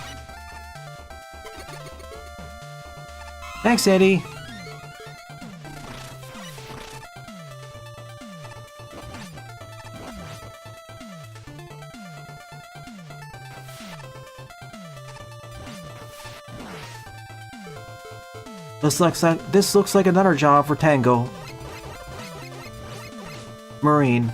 Thanks, Eddie. This looks like another job for Tango Marine.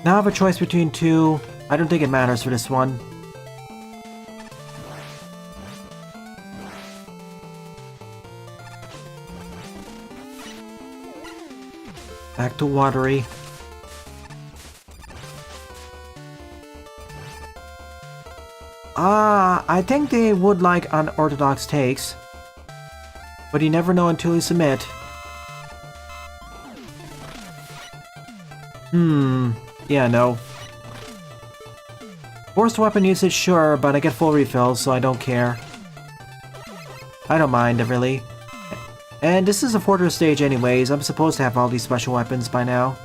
Now I have a choice between two. I don't think it matters for this one. Back to watery. I think they would like unorthodox takes. But you never know until you submit. Yeah, no. Forced weapon usage, sure, but I get full refills, so I don't care. I don't mind, really. And this is a fortress stage anyways, I'm supposed to have all these special weapons by now.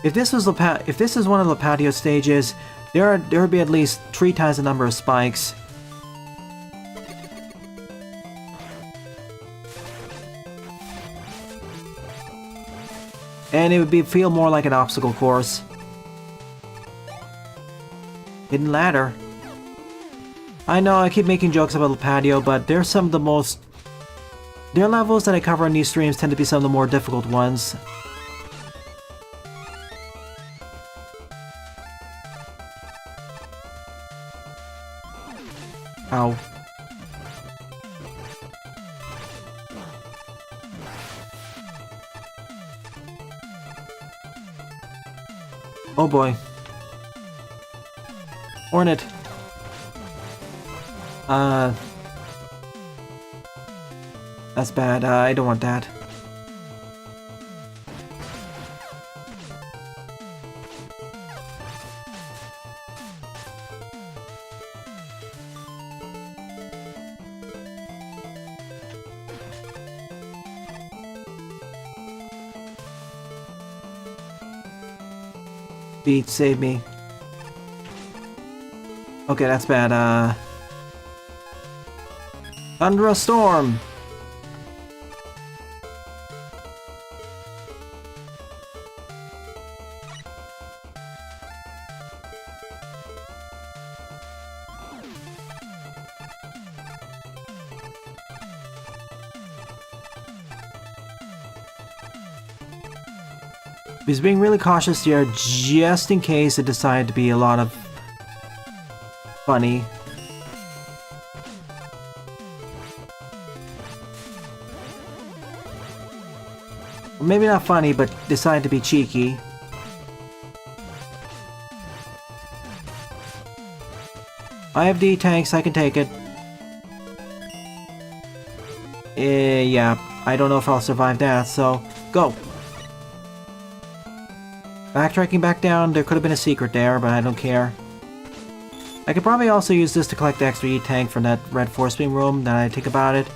If this is one of the patio stages, there would be at least 3 times the number of spikes. And it would feel more like an obstacle course. Hidden ladder. I know I keep making jokes about the patio, but they're some of the most... Their levels that I cover on these streams tend to be some of the more difficult ones. Ow. Oh boy. Hornet. That's bad. I don't want that. Beat, save me. Okay, that's bad. Under a storm! He's being really cautious here, just in case it decided to be a lot of funny. Or maybe not funny, but decided to be cheeky. I have D tanks, I can take it. Yeah, I don't know if I'll survive that, so go! Backtracking back down, there could have been a secret there, but I don't care. I could probably also use this to collect the extra E-tank from that red force beam room, now that I think about it.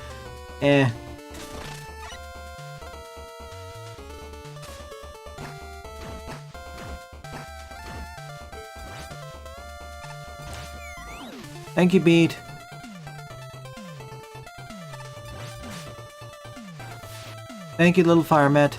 Thank you, Beat. Thank you, little fire met.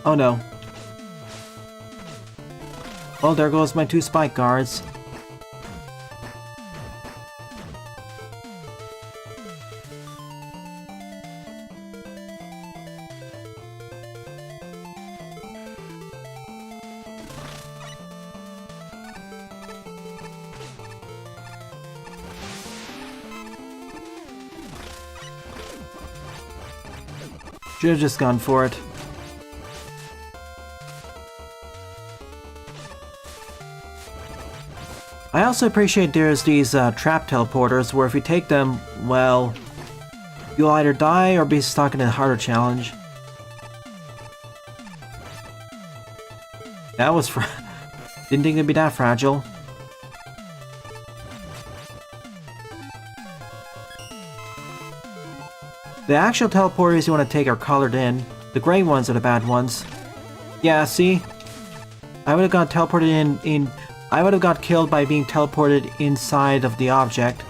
Oh no. Oh, there goes my 2 spike guards. Should have just gone for it. I also appreciate there's these trap teleporters where if you take them, well, you'll either die or be stuck in a harder challenge. That was didn't think it'd be that fragile. The actual teleporters you want to take are colored in. The gray ones are the bad ones. Yeah, see? I would have got teleported I would have got killed by being teleported inside of the object.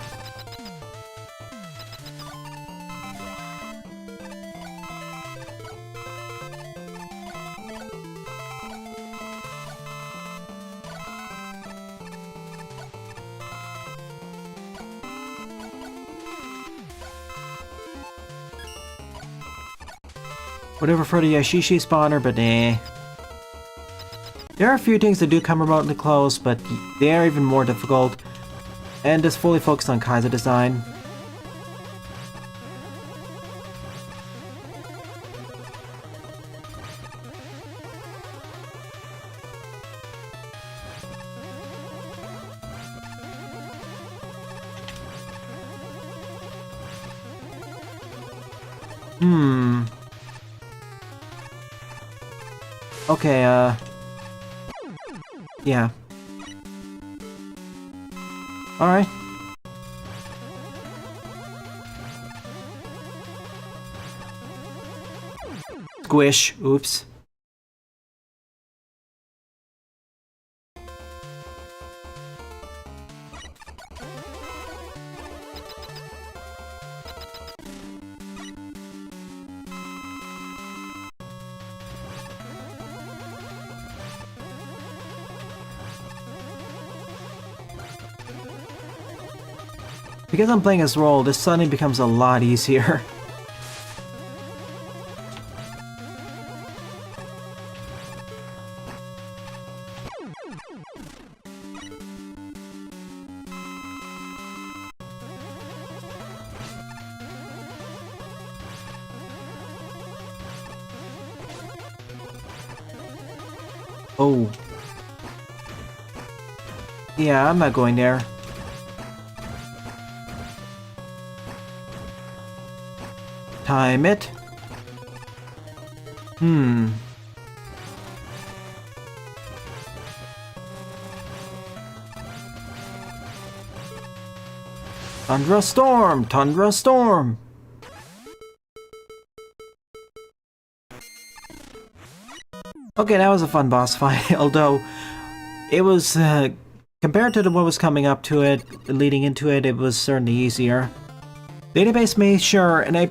Whatever for the Yashishi spawner, but eh. There are a few things that do come remotely close, but they are even more difficult, and just fully focused on Kaiser design. Okay, yeah. Alright. Squish. Oops. Because I'm playing this role, this suddenly becomes a lot easier. Oh. Yeah, I'm not going there. Time it. Tundra Storm! Tundra Storm! Okay, that was a fun boss fight, although it was, compared to what was coming up to it, leading into it, it was certainly easier. Database made sure, and I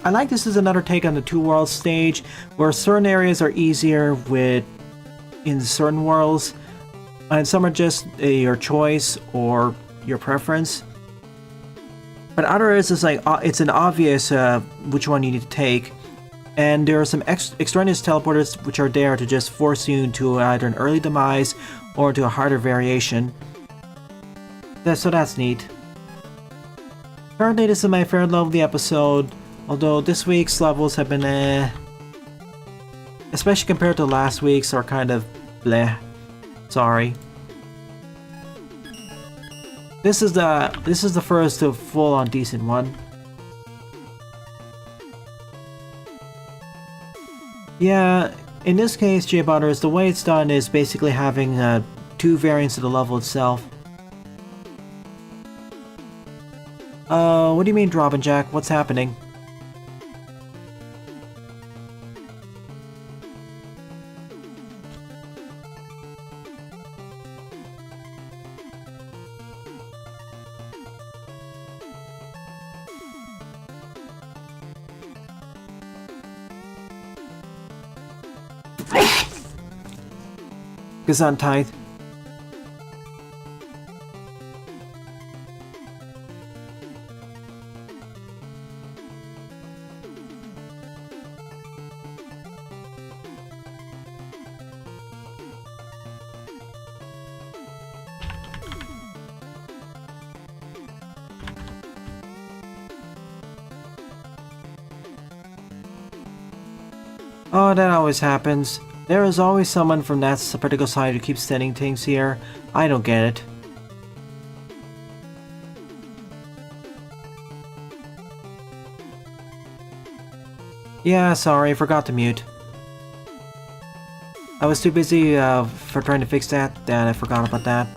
like this as another take on the two worlds stage, where certain areas are easier in certain worlds, and some are just your choice or your preference. But others is like, it's an obvious which one you need to take. And there are some extraneous teleporters which are there to just force you into either an early demise or to a harder variation. So that's neat. Currently, this is my favorite level of the episode, although this week's levels have been especially compared to last week's, are kind of bleh. Sorry. This is the first full-on decent one. Yeah, in this case, J-Butters, the way it's done is basically having two variants of the level itself. What do you mean, Robin Jack? What's happening? Gesundheit. Oh, that always happens. There is always someone from that particular side who keeps sending things here. I don't get it. Yeah, sorry, forgot to mute. I was too busy for trying to fix that I forgot about that.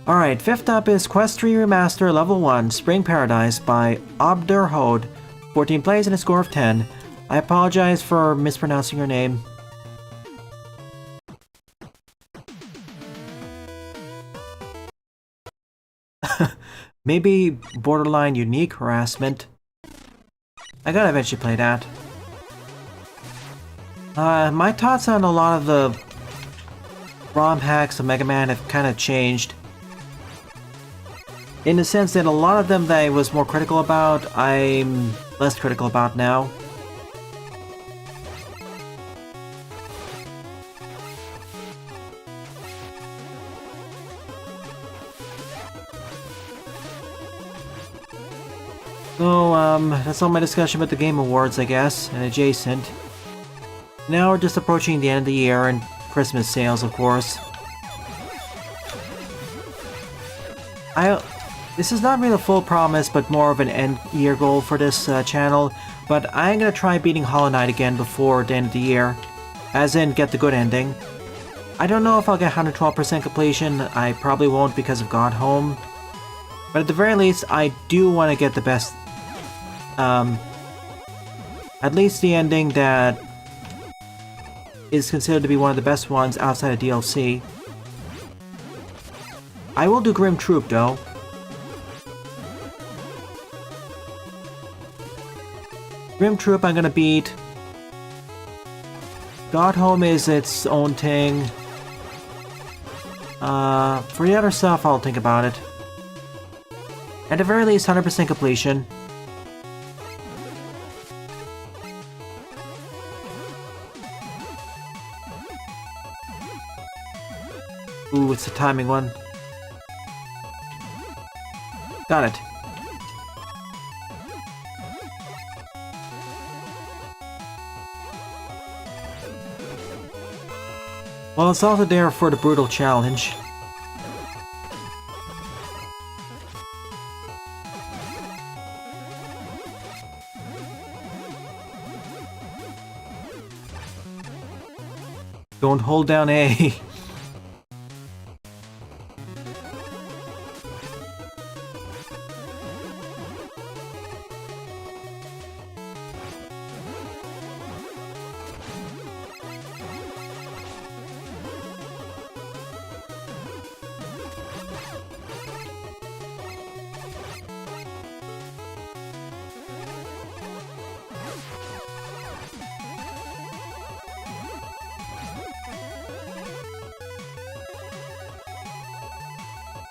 Alright, fifth up is Quest 3 Remaster Level 1 Spring Paradise by Obderhode. 14 plays and a score of 10. I apologize for mispronouncing your name. Maybe borderline unique harassment. I gotta eventually play that. My thoughts on a lot of the ROM hacks of Mega Man have kind of changed. In the sense that a lot of them that I was more critical about, I'm less critical about now. So, that's all my discussion about the Game Awards, I guess, and adjacent. Now we're just approaching the end of the year and Christmas sales, of course. This is not really a full promise, but more of an end-year goal for this channel, but I'm gonna try beating Hollow Knight again before the end of the year, as in get the good ending. I don't know if I'll get 112% completion, I probably won't because of God Home, but at the very least, I do want to get the best, at least the ending that is considered to be one of the best ones outside of DLC. I will do Grim Troop, though. Grim Troop I'm gonna beat. God Home is its own thing. For the other stuff, I'll think about it. At the very least, 100% completion. Ooh, it's the timing one. Got it. Well, it's also there for the brutal challenge. Don't hold down A.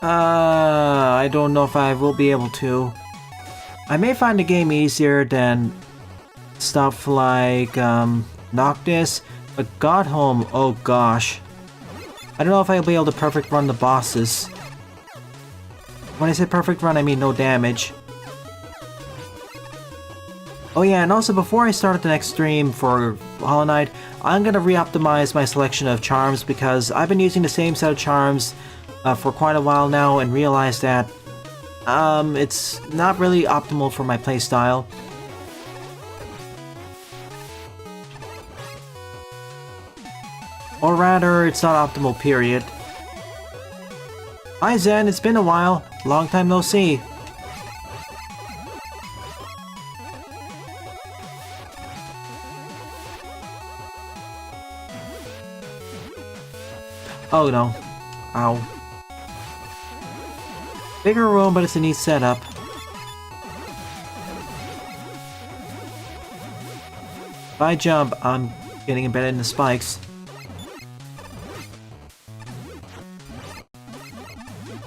I don't know if I will be able to. I may find the game easier than stuff like Noctis, but God Home, oh gosh. I don't know if I'll be able to perfect run the bosses. When I say perfect run, I mean no damage. Oh yeah, and also before I start the next stream for Hollow Knight, I'm gonna re-optimize my selection of charms because I've been using the same set of charms for quite a while now and realized that it's not really optimal for my playstyle. Or rather, it's not optimal, period. Hi Zen, it's been a while. Long time no see. Oh no. Ow. Bigger room, but it's a neat setup. If I jump, I'm getting embedded in the spikes.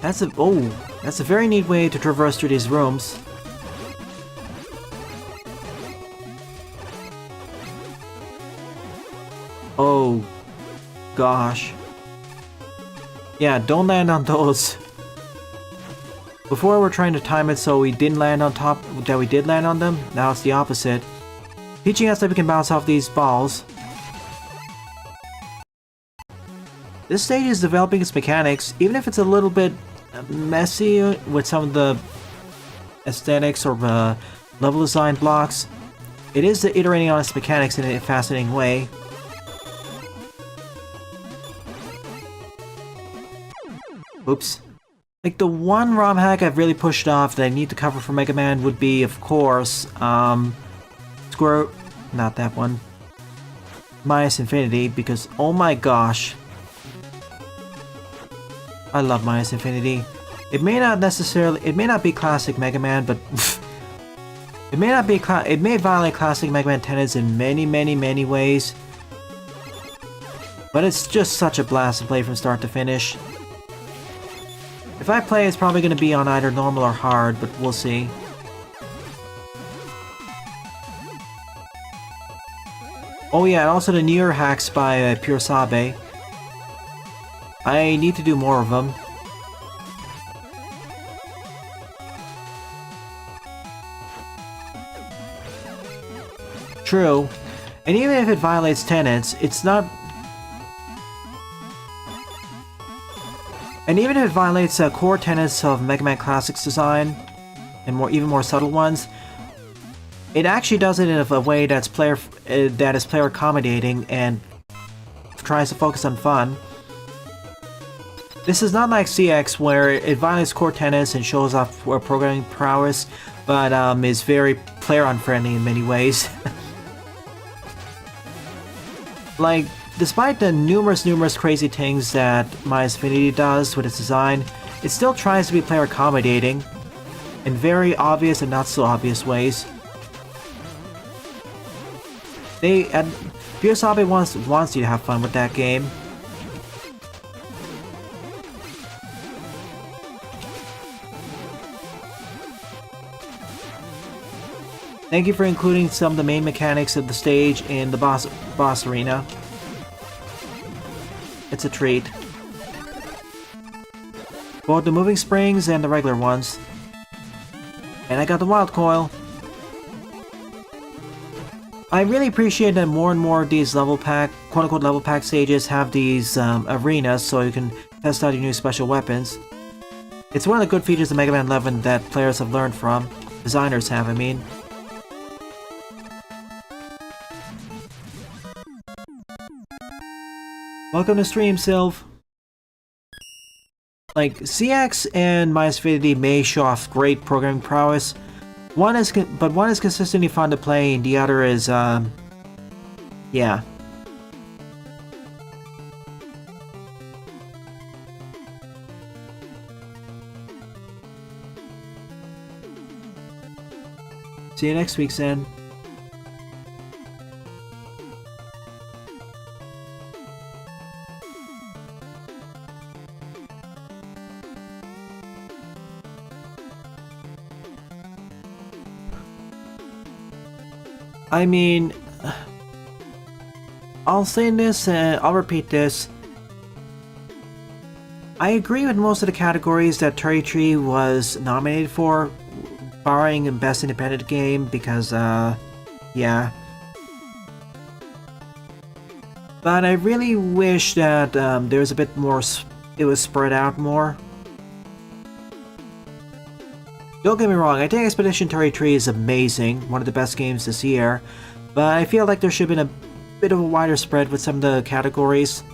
That's a very neat way to traverse through these rooms. Oh gosh. Yeah, don't land on those. Before we're trying to time it so we didn't land on top, that we did land on them. Now it's the opposite. Teaching us that we can bounce off these balls. This stage is developing its mechanics, even if it's a little bit messy with some of the aesthetics or level design blocks. It is iterating on its mechanics in a fascinating way. Oops. Like, the one ROM hack I've really pushed off that I need to cover for Mega Man would be, of course, not that one. Minus Infinity, because, oh my gosh. I love Minus Infinity. It may not be classic Mega Man, but it may violate classic Mega Man tenets in many ways. But it's just such a blast to play from start to finish. If I play, it's probably going to be on either normal or hard, but we'll see. Oh yeah, and also the newer hacks by Pure Sabe. I need to do more of them. True. And even if it violates tenets, it's not... And even if it violates core tenets of Mega Man Classics design, and even more subtle ones, it actually does it in a way that's that is player accommodating and tries to focus on fun. This is not like CX, where it violates core tenets and shows off programming prowess, but is very player unfriendly in many ways. Like, despite the numerous crazy things that Minus Infinity does with its design, it still tries to be player accommodating in very obvious and not so obvious ways. Pure Sabe wants you to have fun with that game. Thank you for including some of the main mechanics of the stage in the boss arena. It's a treat. Both the moving springs and the regular ones. And I got the wild coil. I really appreciate that more and more of these quote-unquote level pack stages have these arenas so you can test out your new special weapons. It's one of the good features of Mega Man 11 that players have learned from. Designers have, I mean. Welcome to stream, Sylv. Like, CX and Minus Infinity may show off great programming prowess. One is consistently fun to play, and the other is, yeah. See you next week, Zen. I mean, I'll say this and I'll repeat this. I agree with most of the categories that Terry Tree was nominated for, barring Best Independent Game, because, yeah. But I really wish that there was a bit more, it was spread out more. Don't get me wrong, I think Expedition Terry Tree is amazing, one of the best games this year, but I feel like there should have been a bit of a wider spread with some of the categories.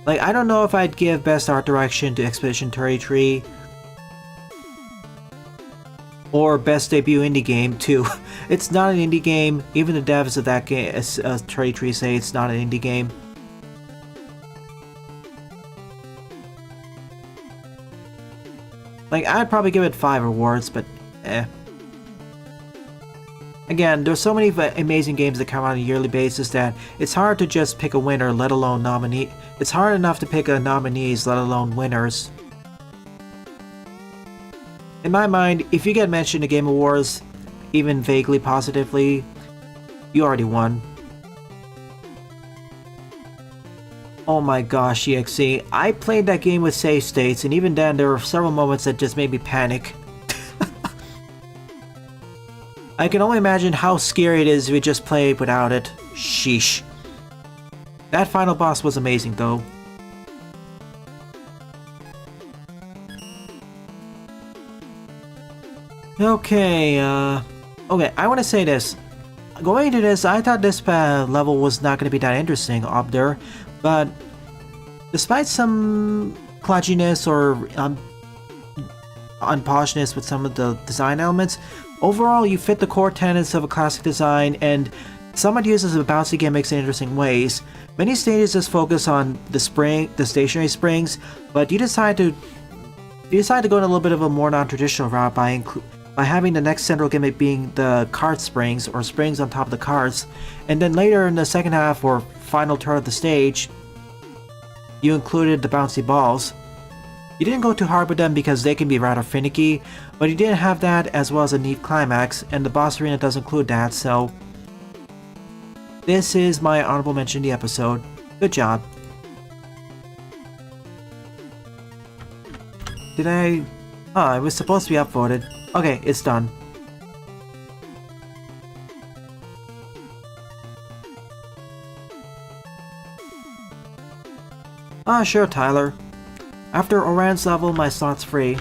Like, I don't know if I'd give Best Art Direction to Expedition Terry Tree, or Best Debut Indie Game too. It's not an indie game, even the devs of that game, as Terry Tree say, it's not an indie game. Like, I'd probably give it 5 awards, but eh. Again, there's so many amazing games that come out on a yearly basis that it's hard to just pick a winner, let alone nominee. It's hard enough to pick nominees, let alone winners. In my mind, if you get mentioned in Game Awards, even vaguely positively, you already won. Oh my gosh, EXE. I played that game with save states, and even then there were several moments that just made me panic. I can only imagine how scary it is if you just play without it. Sheesh. That final boss was amazing though. Okay, okay, I want to say this. Going into this, I thought this level was not going to be that interesting up there, but despite some clunkiness or unpolishness with some of the design elements, overall you fit the core tenets of a classic design, and somewhat uses the bouncy gimmicks in interesting ways. Many stages just focus on the stationary springs, but you decide to go in a little bit of a more non-traditional route by having the next central gimmick being the cart springs, or springs on top of the carts, and then later in the second half or final turn of the stage, you included the bouncy balls. You didn't go too hard with them because they can be rather finicky, but you didn't have that as well as a neat climax, and the boss arena does include that, so this is my honorable mention in the episode. Good job. Did I... Oh, it was supposed to be upvoted. Okay, it's done. Ah, sure, Tyler. After Oran's level, my slot's free.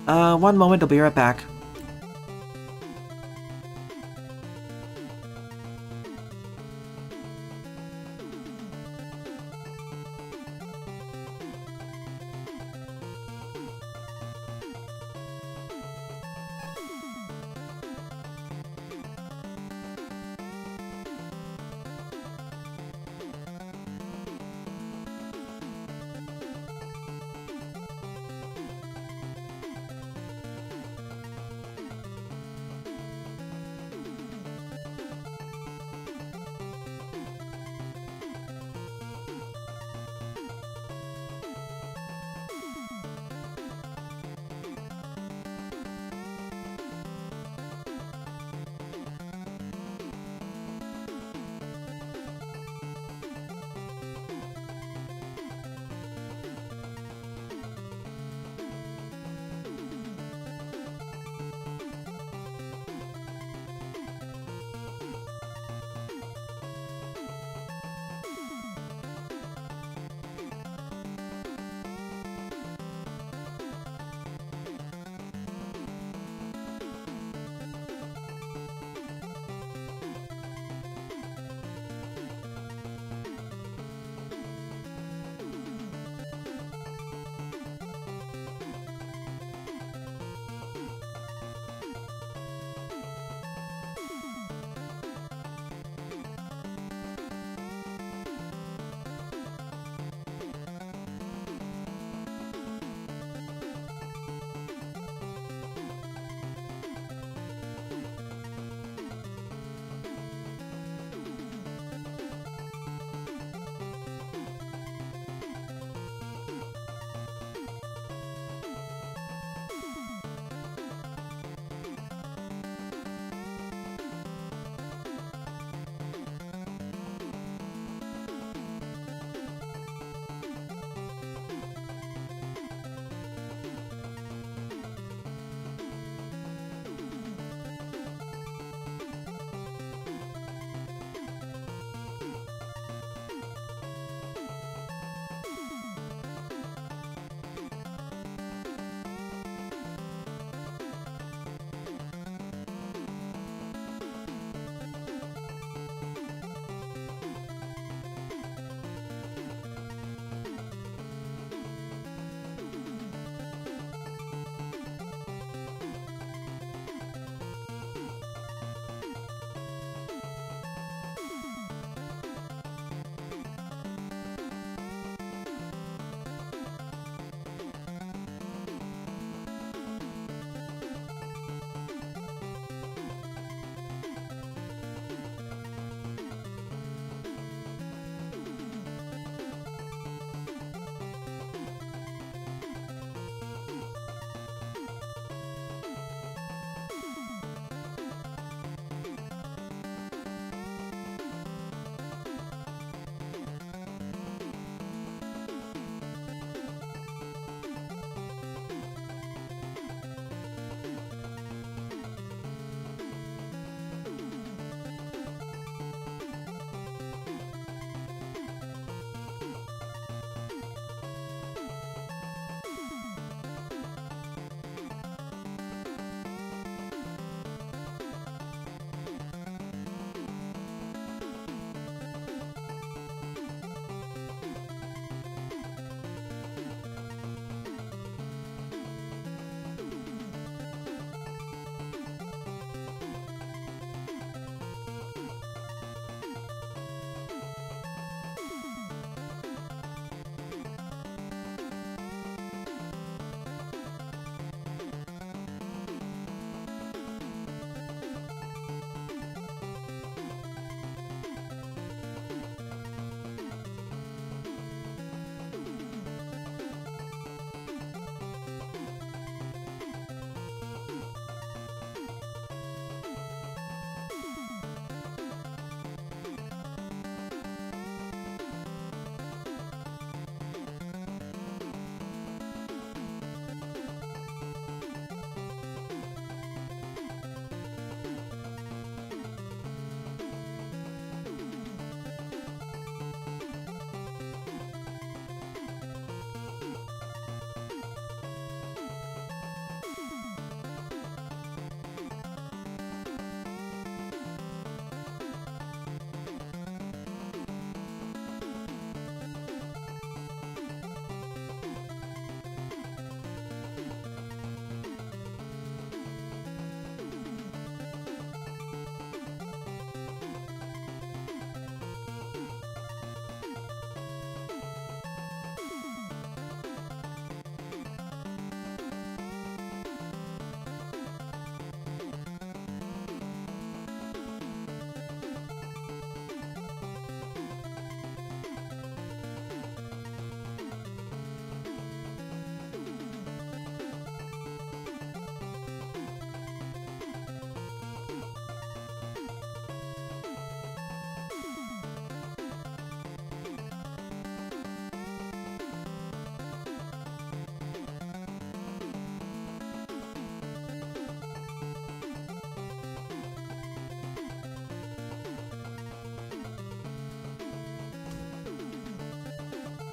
One moment, I'll be right back.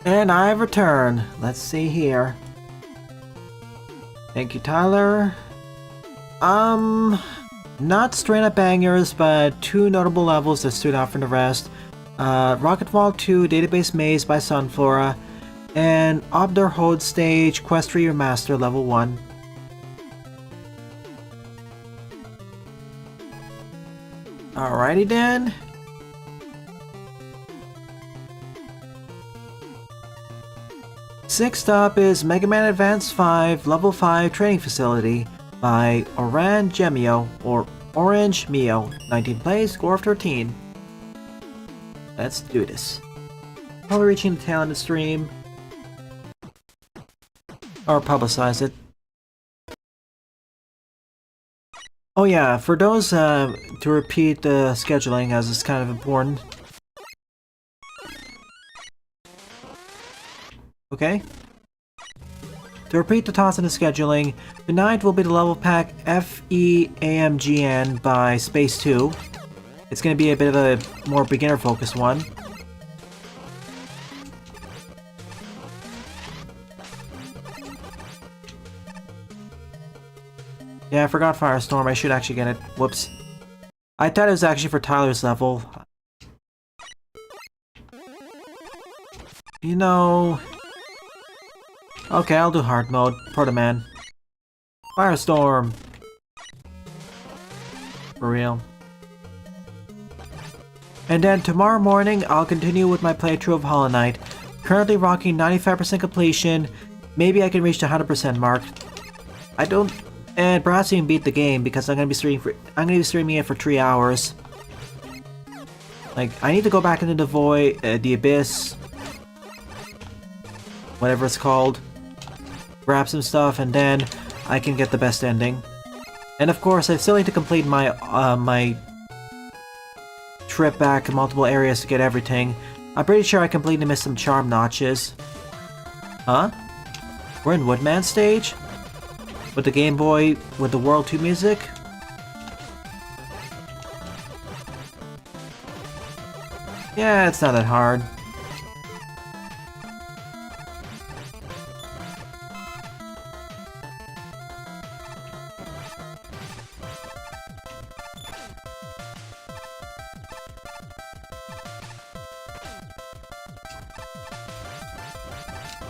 And I've returned. Let's see here. Thank you, Tyler. Not straight up bangers, but two notable levels that stood out from the rest. Rocketfall 2 Database Maze by Sunflora, and Obderhode Stage Quest Remaster Level 1. Alrighty then. Next up is Mega Man Advance 5 Level 5 Training Facility by Orange Mio, or Orange Mio. 19 plays, score of 13. Let's do this. Probably reaching the tail end of the stream. Or publicize it. Oh yeah, for those to repeat the scheduling, as it's kind of important. Okay. To repeat the toss in the scheduling, tonight will be the level pack FEAMGN by Space 2. It's going to be a bit of a more beginner focused one. Yeah, I forgot Firestorm. I should actually get it. Whoops. I thought it was actually for Tyler's level. You know... Okay, I'll do hard mode. Proto Man. Firestorm! For real. And then tomorrow morning, I'll continue with my playthrough of Hollow Knight. Currently rocking 95% completion. Maybe I can reach the 100% mark. I don't... And perhaps even beat the game, because I'm gonna be streaming it for 3 hours. Like, I need to go back into the void, the abyss, whatever it's called, grab some stuff, and then I can get the best ending. And of course, I still need to complete my my trip back in multiple areas to get everything. I'm pretty sure I completely missed some charm notches. Huh? We're in Woodman stage? With the Game Boy, with the World 2 music? Yeah, it's not that hard.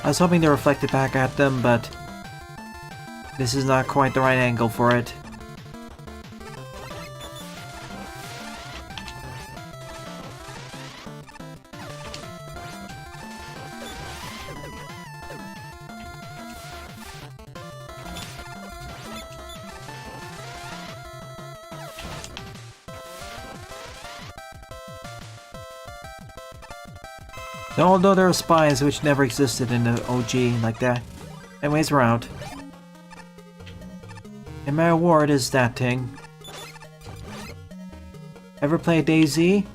I was hoping to reflect it back at them, but this is not quite the right angle for it. Although there are spines which never existed in the OG like that. Anyways, we're out. And my award is that thing. Ever play DayZ?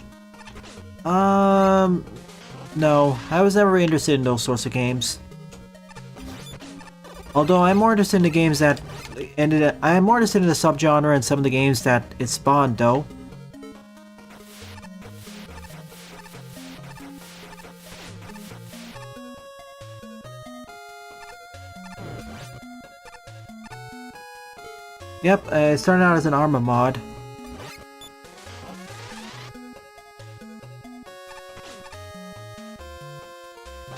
No. I was never interested in those sorts of games. Although I'm more interested in the games that I'm more interested in the subgenre and some of the games that it spawned, though. Yep, it started out as an Arma mod.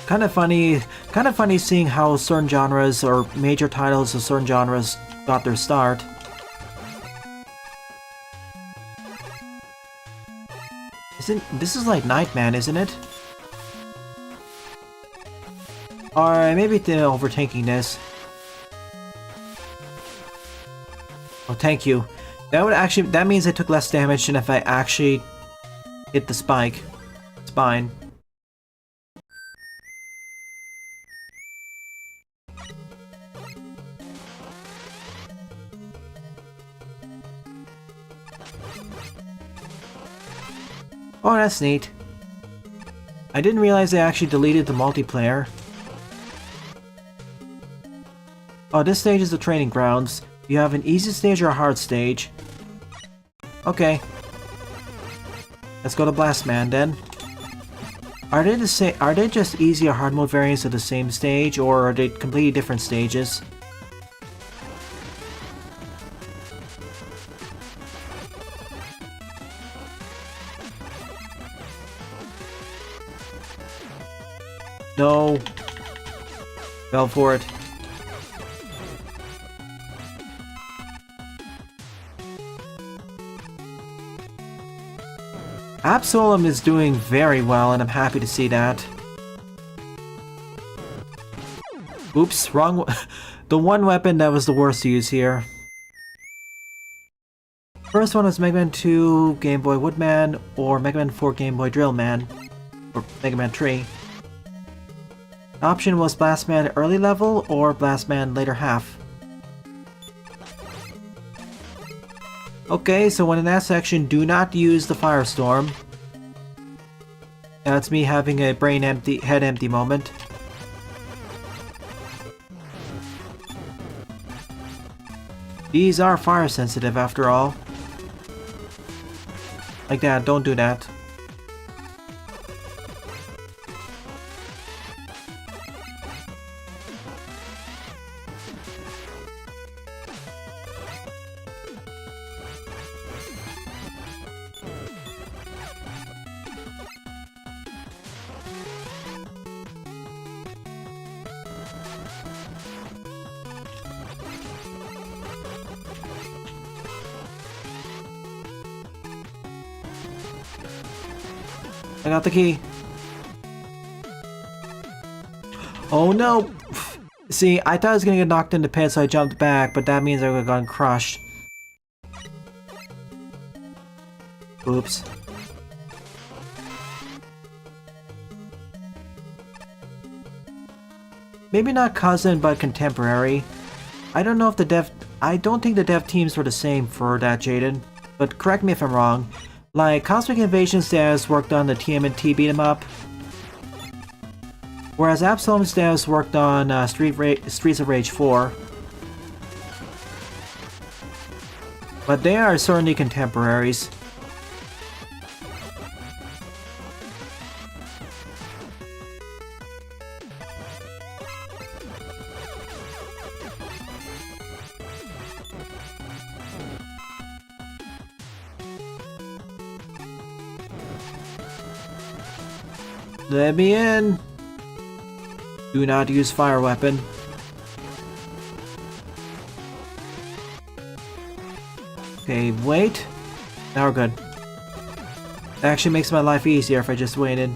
Kind of funny seeing how certain genres or major titles of certain genres got their start. This is like Nightman, isn't it? Or maybe they're overtaking this. Oh, thank you. That means I took less damage than if I actually hit the spine. Oh, that's neat. I didn't realize they actually deleted the multiplayer. Oh, this stage is the training grounds. You have an easy stage or a hard stage. Okay. Let's go to Blast Man then. Are they the same? Are they just easy or hard mode variants of the same stage, or are they completely different stages? No. Fell for it. Absolem is doing very well, and I'm happy to see that. Oops, wrong. The one weapon that was the worst to use here. First one was Mega Man 2 Game Boy Woodman, or Mega Man 4 Game Boy Drillman, or Mega Man 3. Option was Blastman early level or Blastman later half. Okay, so when in that section, do not use the Firestorm. That's me having a head empty moment. These are fire sensitive after all. Like that, don't do that. I got the key. Oh no! See, I thought I was gonna get knocked in the pit, so I jumped back, but that means I would have gotten crushed. Oops. Maybe not cousin, but contemporary. I don't know if I don't think the dev teams were the same for that, Jaden. But correct me if I'm wrong. Like, Cosmic Invasion status worked on the TMNT beat 'em up, whereas Absolem status worked on Streets of Rage 4. But they are certainly contemporaries. Let me in! Do not use fire weapon. Okay, wait. Now we're good. That actually makes my life easier if I just waited.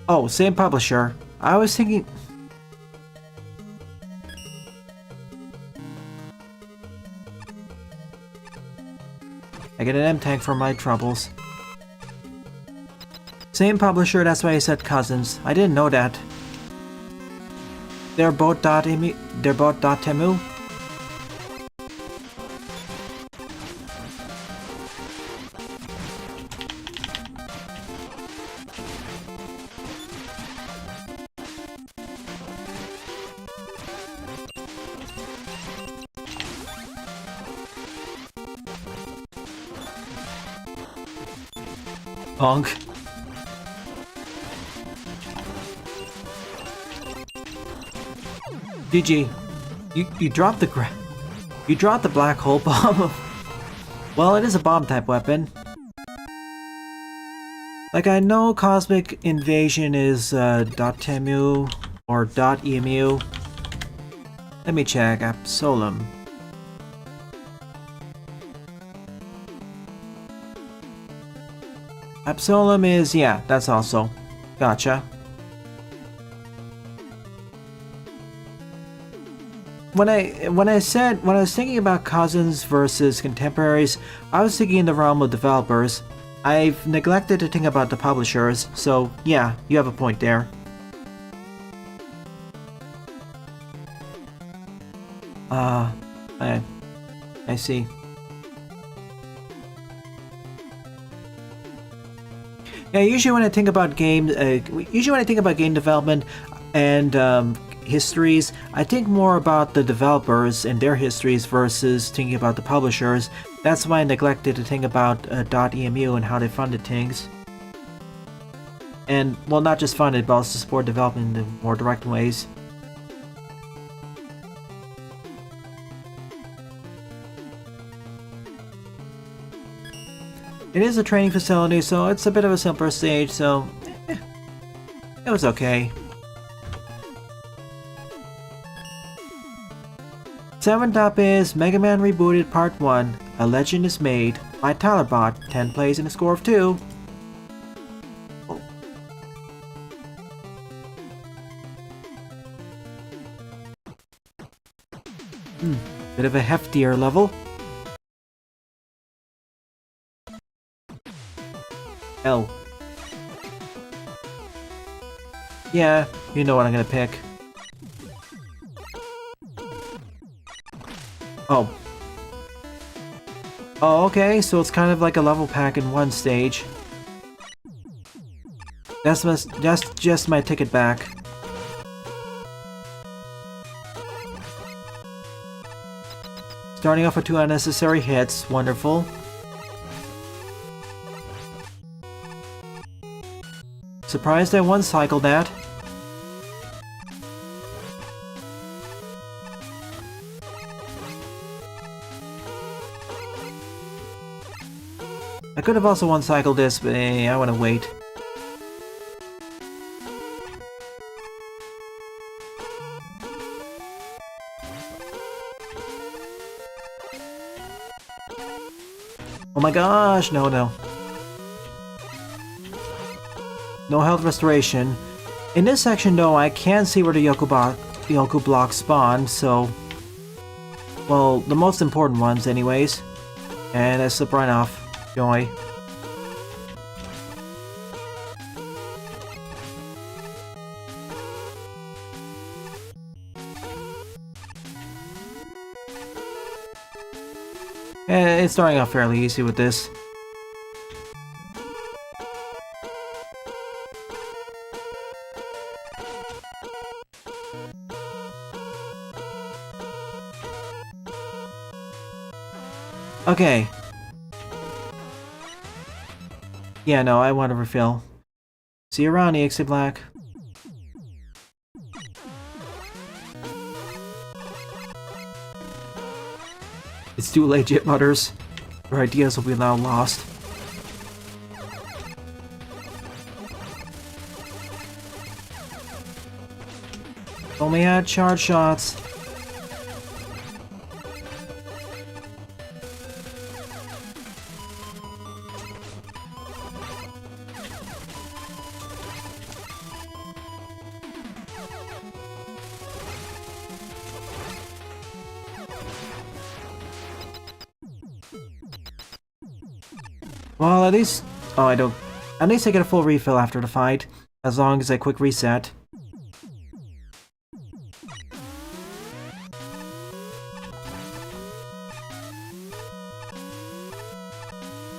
Oh, same publisher. I was thinking... I get an M-Tank for my troubles. Same publisher, that's why I said cousins. I didn't know that. They're both .temu? Bonk. GG. You dropped the black hole bomb. Well, it is a bomb type weapon. Like, I know Cosmic Invasion is .temu or .emu. Let me check. Absolem. Absolem is, yeah, that's also. Gotcha. When I was thinking about cousins versus contemporaries, I was thinking in the realm of developers. I've neglected to think about the publishers, so yeah, you have a point there. I see. Yeah, usually when I think about game development and histories, I think more about the developers and their histories versus thinking about the publishers. That's why I neglected to think about .emu and how they funded things. And, well, not just funded, but also support development in more direct ways. It is a training facility, so it's a bit of a simpler stage, so it was okay. 7th up is Mega Man Rebooted Part 1, A Legend is Made by TylerBot, 10 plays and a score of 2. Bit of a heftier level. L. Yeah, you know what I'm gonna pick. Oh. Oh, okay, so it's kind of like a level pack in one stage. That's just my ticket back. Starting off with 2 unnecessary hits, wonderful. Surprised I one-cycled that. I could have also one-cycled this, but I want to wait. Oh my gosh, no. No health restoration. In this section though, I can see where the Yoku blocks spawn, so... Well, the most important ones anyways. And I slip right off. Joy. It's starting off fairly easy with this. Okay. Yeah, no, I want to refill. See you around, EXA Black. It's too late, Jit mutters. Your ideas will be now lost. Only had charge shots. Well, at least... Oh, I don't... At least I get a full refill after the fight, as long as I quick reset.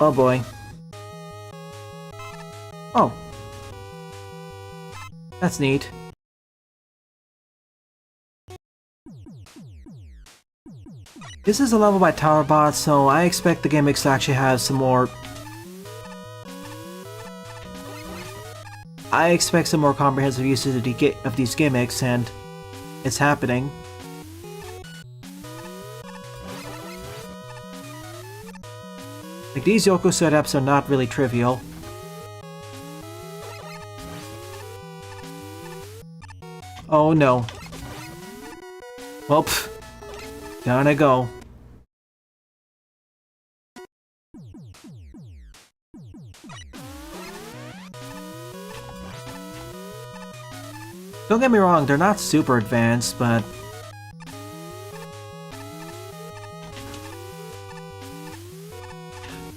Oh boy. Oh. That's neat. This is a level by TylerBot, so I expect the gimmicks to actually have some more... I expect some more comprehensive uses of these gimmicks, and it's happening. Like, these Yoko setups are not really trivial. Oh no. Well, gotta go. Don't get me wrong, they're not super advanced, but...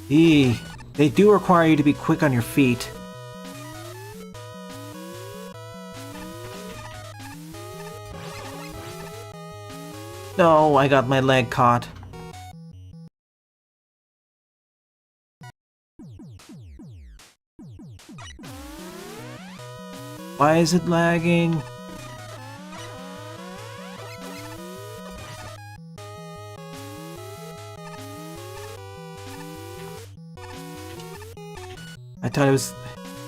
They do require you to be quick on your feet. No, I got my leg caught. Why is it lagging? thought it was...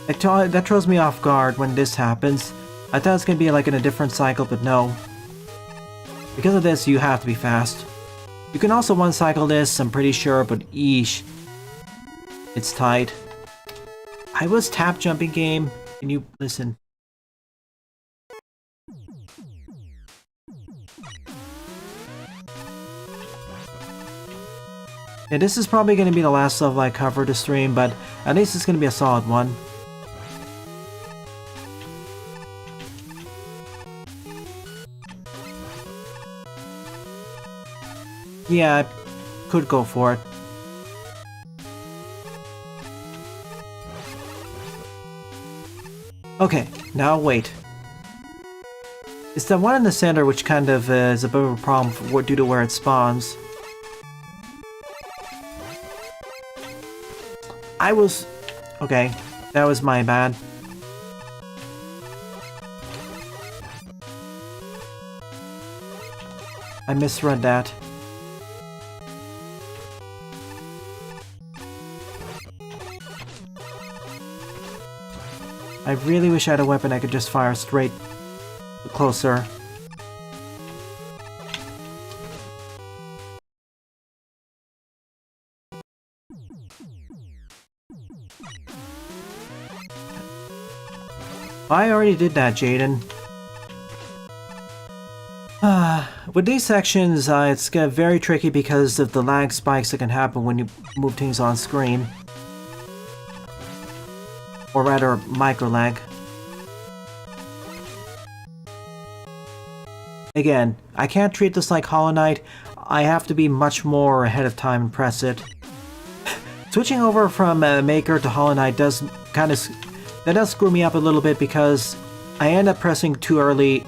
that throws me off guard when this happens. I thought it was gonna be like in a different cycle, but no. Because of this, you have to be fast. You can also one-cycle this, I'm pretty sure, but eesh. It's tight. I was tap jumping game. Can you listen? Yeah, this is probably going to be the last level I cover this stream, but at least it's going to be a solid one. Yeah, I could go for it. Okay, now wait. It's the one in the center which kind of is a bit of a problem due to where it spawns. I was... Okay, that was my bad. I misread that. I really wish I had a weapon I could just fire straight closer. I already did that, Jaden. With these sections, it's very tricky because of the lag spikes that can happen when you move things on screen. Or rather, micro lag. Again, I can't treat this like Hollow Knight. I have to be much more ahead of time and press it. Switching over from Maker to Hollow Knight does kind of... That does screw me up a little bit because I end up pressing too early.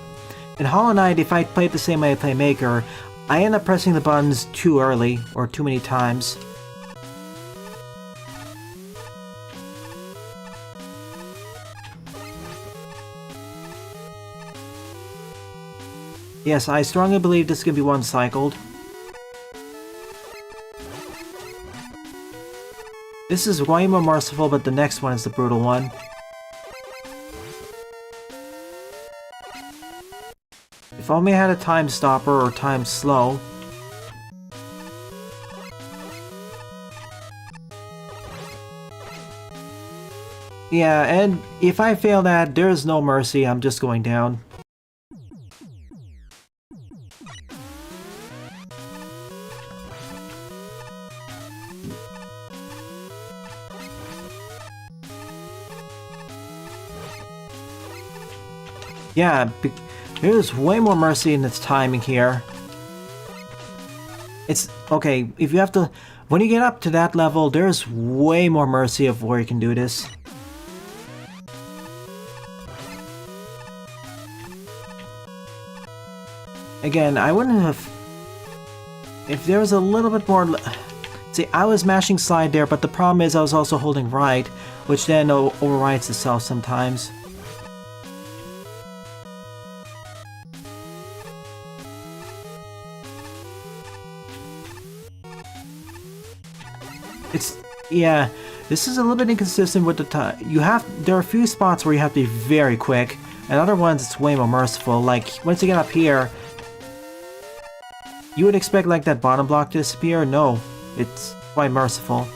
In Hollow Knight, if I play it the same way I play Maker, I end up pressing the buttons too early, or too many times. Yes, I strongly believe this is going to be one-cycled. This is way more merciful, but the next one is the brutal one. If only I had a time stopper or time slow. Yeah, and if I fail that, there is no mercy, I'm just going down. Yeah, there's way more mercy in its timing here. It's... okay, if you have to... when you get up to that level, there's way more mercy of where you can do this. Again, I wouldn't have... if there was a little bit more... see, I was mashing slide there, but the problem is I was also holding right, which then overwrites itself sometimes. It's... yeah, this is a little bit inconsistent with the time. There are a few spots where you have to be very quick, and other ones it's way more merciful. Like, once you get up here, you would expect like that bottom block to disappear. No, it's quite merciful.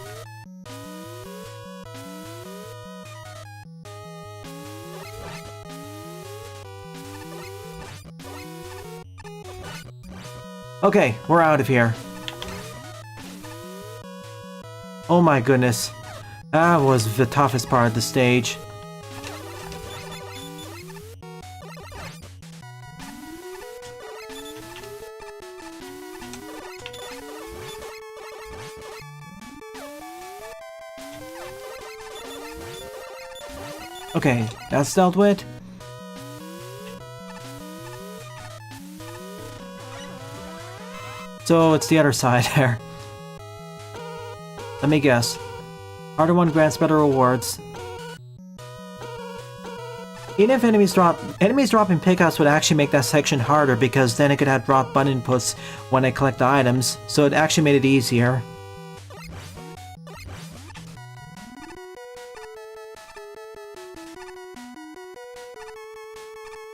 Okay, we're out of here. Oh my goodness. That was the toughest part of the stage. Okay, that's dealt with. So it's the other side there. Let me guess. Harder one grants better rewards. Even if enemies dropping pickups would actually make that section harder because then it could have drop button inputs when I collect the items, so it actually made it easier.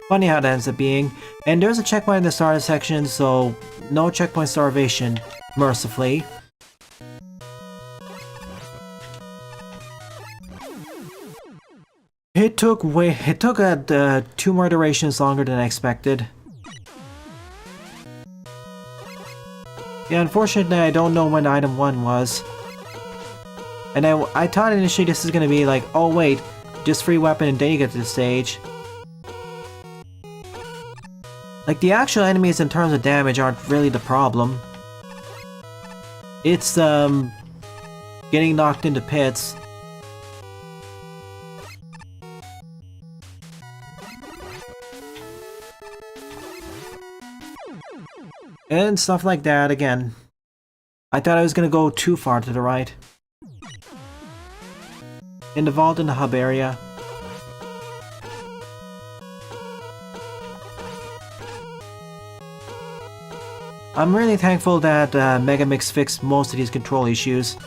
Funny how that ends up being. And there's a checkpoint in the starter section, so no checkpoint starvation, mercifully. It took 2 more iterations longer than I expected. Yeah, unfortunately I don't know when item 1 was. And I thought initially this is gonna be like, oh wait, just free weapon and then you get to the stage. Like, the actual enemies in terms of damage aren't really the problem. It's, getting knocked into pits. And stuff like that again. I thought I was gonna go too far to the right. In the vault in the hub area. I'm really thankful that Megamix fixed most of these control issues.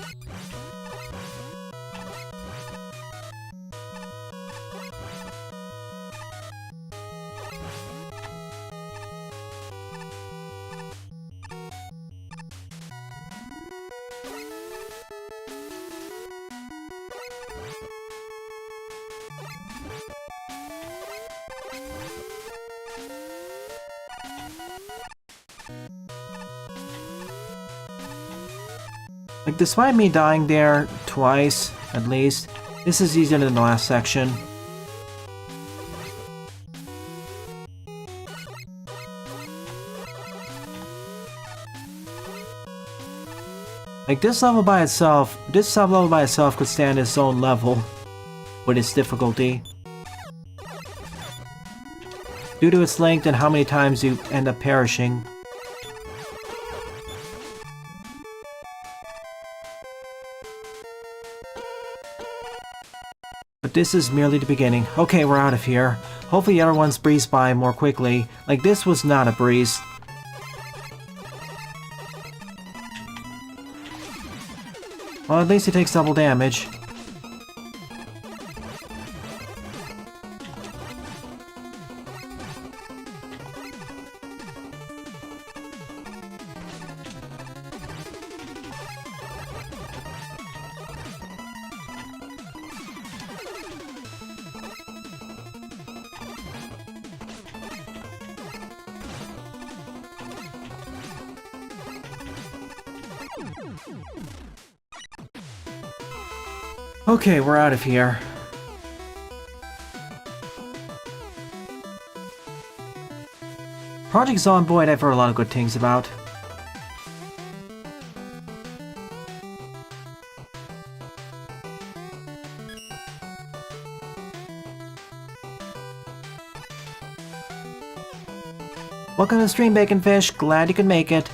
Like, despite me dying there twice, at least, this is easier than the last section. Like, this sub-level by itself could stand its own level with its difficulty. Due to its length and how many times you end up perishing. But this is merely the beginning. Okay, we're out of here. Hopefully the other ones breeze by more quickly. Like, this was not a breeze. Well, at least it takes double damage. Okay, we're out of here. Project Zomboid I've heard a lot of good things about. Welcome to the stream, Bacon Fish. Glad you could make it.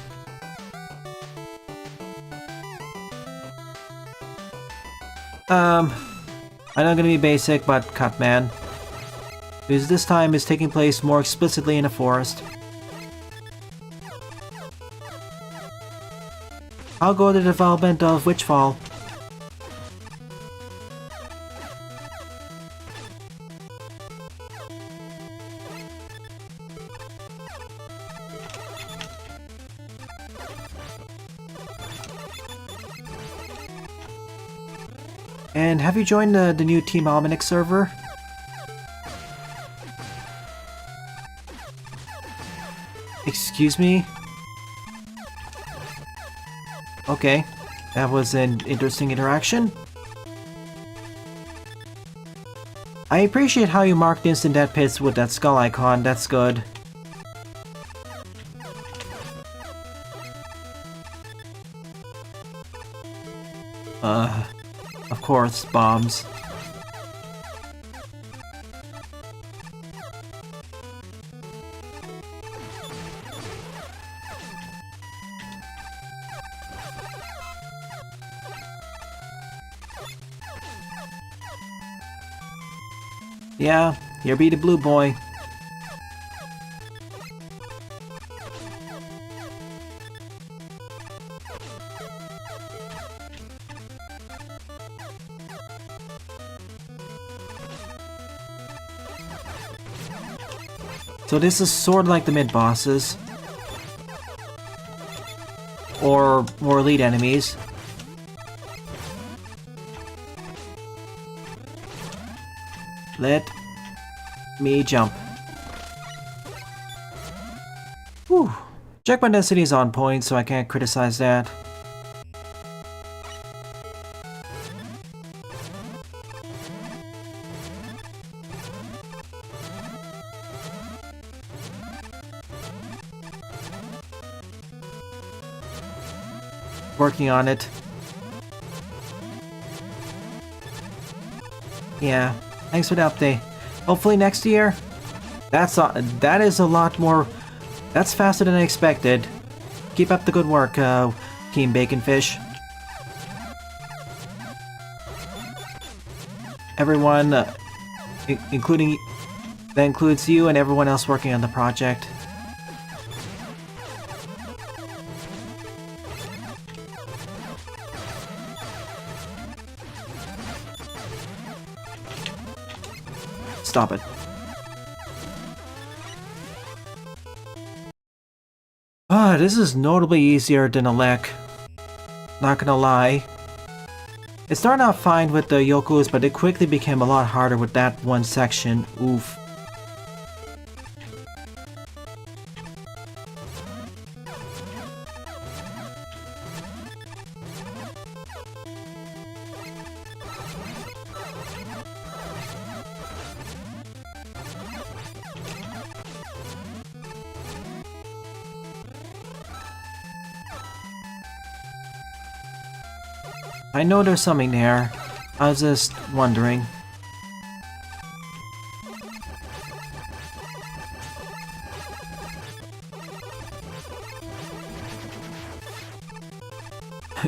I know I'm gonna be basic, but cut man. Because this time is taking place more explicitly in a forest. I'll go to the development of Witchfall. And have you joined the new Team Almanac server? Excuse me? Okay, that was an interesting interaction. I appreciate how you marked instant death pits with that skull icon, that's good. Of course, bombs. Yeah, here be the blue boy. So this is sort of like the mid-bosses. Or more elite enemies. Let me jump. Whew. Checkpoint density is on point, so I can't criticize that. Working on it. Yeah, thanks for the update. Hopefully next year. That is a lot more. That's faster than I expected. Keep up the good work, Team Baconfish. Everyone, including that includes you and everyone else working on the project. Stop it. Ah, this is notably easier than Alec. Not gonna lie. It started out fine with the Yokus, but it quickly became a lot harder with that one section. Oof. I know there's something there. I was just wondering.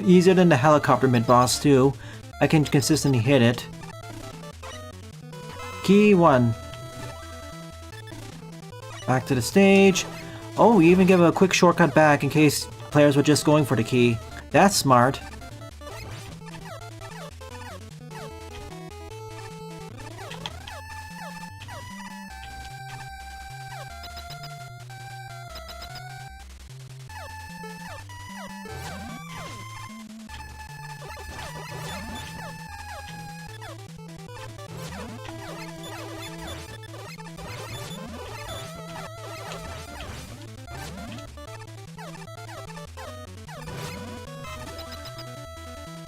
Easier than the helicopter mid-boss too. I can consistently hit it. Key 1. Back to the stage. Oh, you even give a quick shortcut back in case players were just going for the key. That's smart.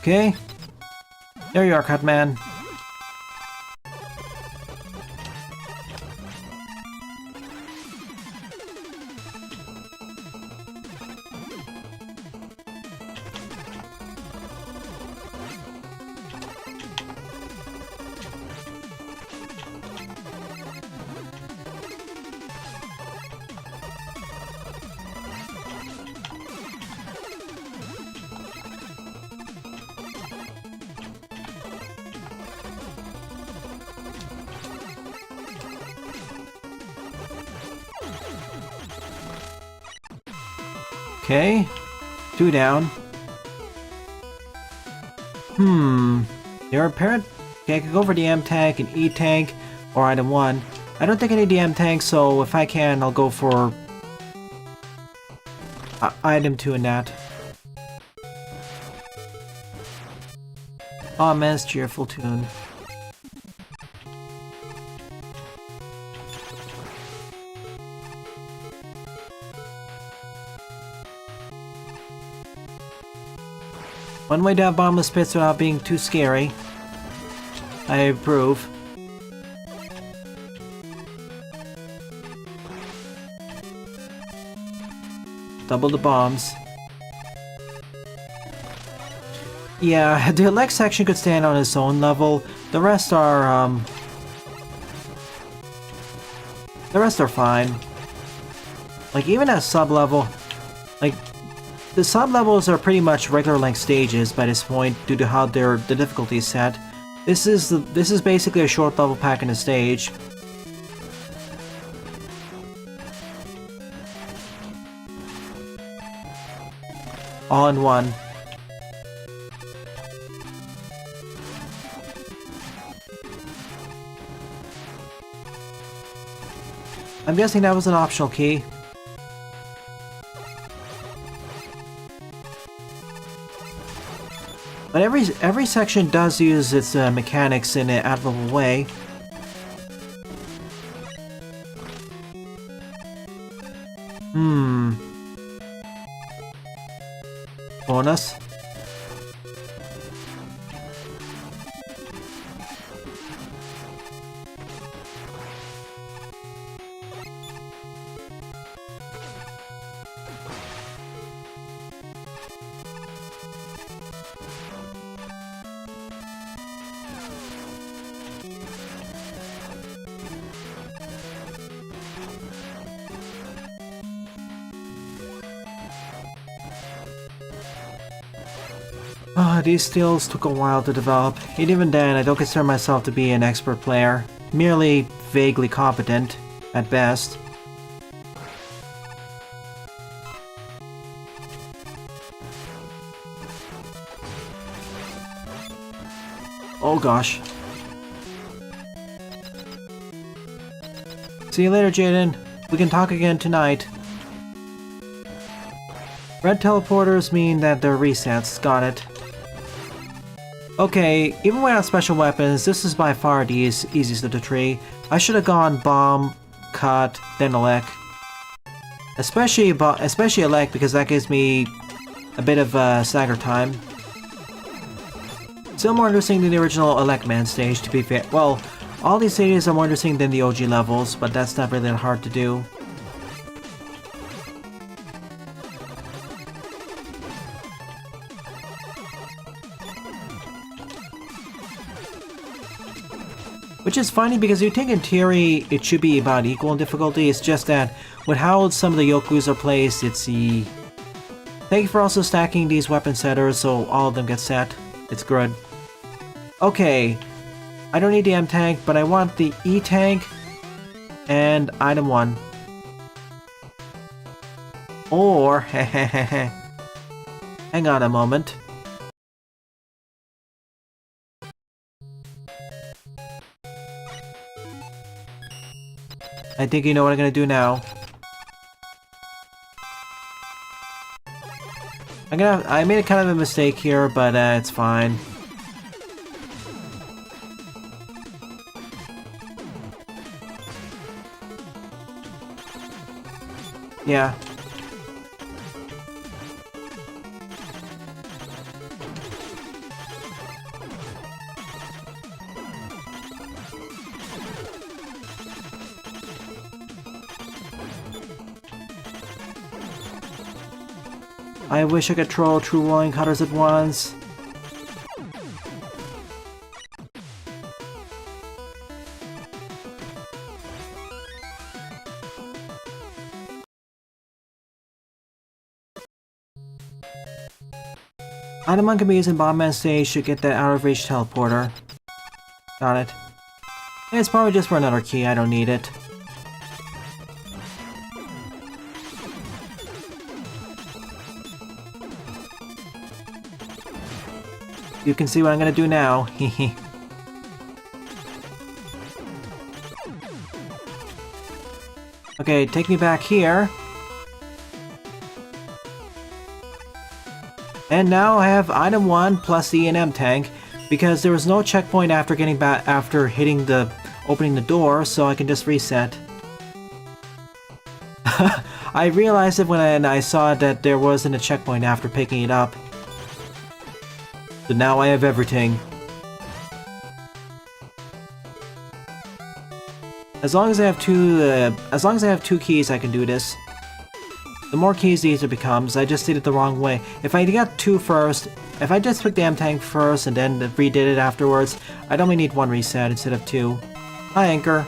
Okay. There you are, Cutman. Okay. 2 down. There are apparent. Okay, I could go for the M tank and E tank or item 1. I don't think I need the M tank, so if I can, I'll go for item 2 in that. Aw, man's cheerful tune. One way to have bottomless pits without being too scary. I approve. Double the bombs. Yeah, the elect section could stand on its own level. The rest are, fine. Like, even at sub-level, like, the sub-levels are pretty much regular length stages by this point due to how the difficulty is set. This is basically a short level pack in a stage. All in one. I'm guessing that was an optional key. But every section does use its mechanics in an admirable way. Bonus. These skills took a while to develop, and even then I don't consider myself to be an expert player, merely vaguely competent, at best. Oh gosh. See you later, Jaden. We can talk again tonight. Red teleporters mean that they're resets, got it. Okay, even without special weapons, this is by far the easiest of the three. I should have gone Bomb, Cut, then Elect. Especially Elect, because that gives me a bit of stagger time. Still more interesting than the original Elect Man stage, to be fair. Well, all these stages are more interesting than the OG levels, but that's not really that hard to do. Which is funny because you think in theory it should be about equal in difficulty, it's just that with how some of the Yokus are placed, it's the... Thank you for also stacking these weapon setters so all of them get set. It's good. Okay, I don't need the M tank, but I want the E tank and item 1. Or, hang on a moment. I think you know what I'm gonna do now. I made a kind of a mistake here, but it's fine. Yeah. I wish I could troll true rolling cutters at once. Item 1 can be used in Bombman stage to get that out of reach teleporter. Got it. It's probably just for another key, I don't need it. You can see what I'm gonna do now. Okay, take me back here. And now I have item 1 plus the E&M tank, because there was no checkpoint after getting back after opening the door, so I can just reset. I realized it when I saw that there wasn't a checkpoint after picking it up. So now I have everything. As long as I have two keys, I can do this. The more keys, the easier it becomes. I just did it the wrong way. If I got 2 first, if I just picked the M tank first and then redid it afterwards, I'd only need 1 reset instead of 2. Hi, Anchor.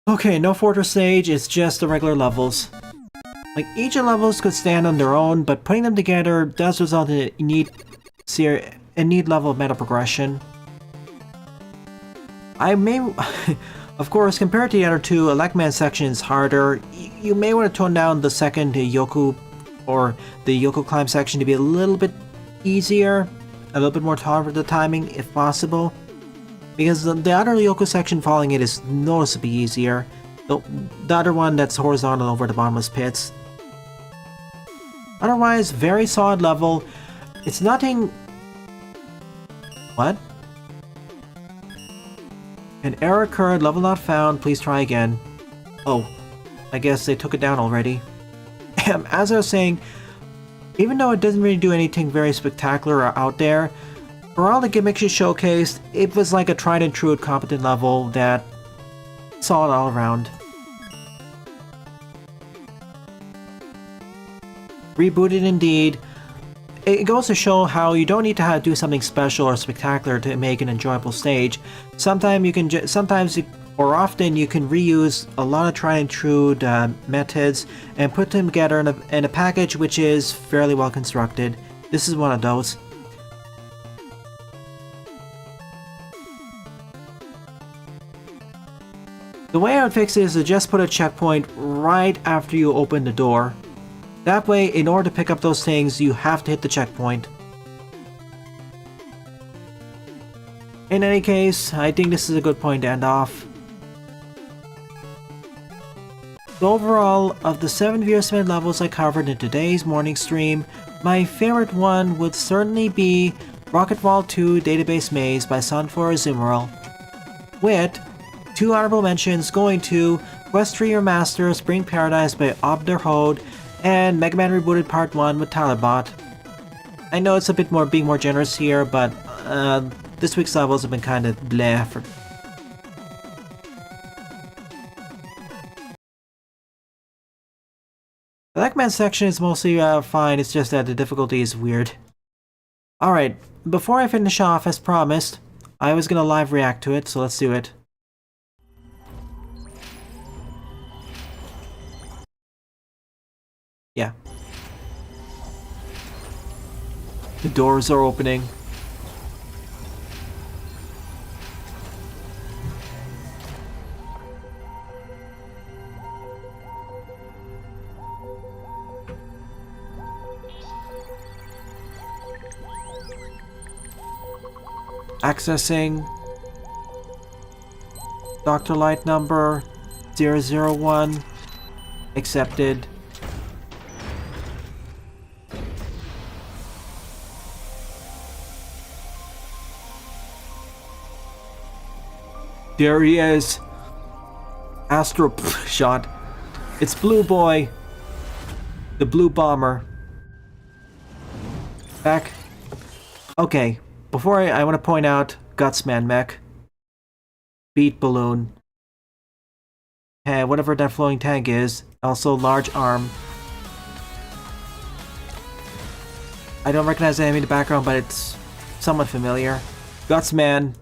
Okay, no Fortress Stage, it's just the regular levels. Like, each of the levels could stand on their own, but putting them together does result in a neat level of meta progression. I may, of course, compared to the other two, Elecman section is harder. You may want to tone down the second Yoku or the Yoku climb section to be a little bit easier, a little bit more tolerant to the timing if possible. Because the other Yoku section following it is noticeably easier. The other one that's horizontal over the bottomless pits. Otherwise, very solid level. It's nothing... What? An error occurred, level not found, please try again. Oh, I guess they took it down already. As I was saying, even though it doesn't really do anything very spectacular or out there, for all the gimmicks it showcased, it was like a tried and true competent level that solid all around. Rebooted indeed. It goes to show how you don't need to do something special or spectacular to make an enjoyable stage. Sometimes you can, or often you can reuse a lot of tried and true methods and put them together in a package which is fairly well constructed. This is one of those. The way I would fix it is to just put a checkpoint right after you open the door. That way, in order to pick up those things, you have to hit the checkpoint. In any case, I think this is a good point to end off. So overall, of the 7 Veersmith levels I covered in today's morning stream, my favorite one would certainly be Rocket Wall 2 Database Maze by Sunflower Azumarill, with 2 honorable mentions going to Quest 3 Remaster Spring Paradise by Obderhode and Mega Man Rebooted Part 1 with Tylerbot. I know it's a bit more being more generous here, but this week's levels have been kind of bleh for... The Elecman section is mostly fine, it's just that the difficulty is weird. Alright, before I finish off, as promised, I was gonna live react to it, so let's do it. Yeah. The doors are opening. Accessing Dr. Light number 001. Accepted. There he is. Astro shot. It's Blue Boy. The Blue Bomber. Back. Okay. Before I want to point out Gutsman Mech. Beat Balloon. And whatever that flowing tank is. Also large arm. I don't recognize the enemy in the background, but it's somewhat familiar. Gutsman.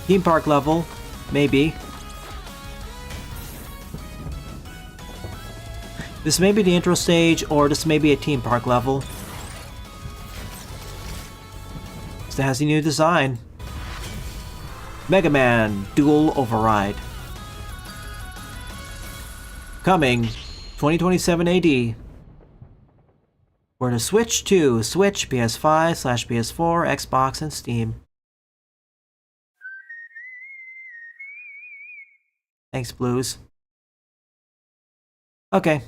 Theme park level, maybe. This may be the intro stage, or this may be a theme park level. It has a new design. Mega Man Dual Override. Coming 2027 AD. For the Switch 2, Switch, PS5/PS4, Xbox, and Steam. Thanks, Blues. Okay.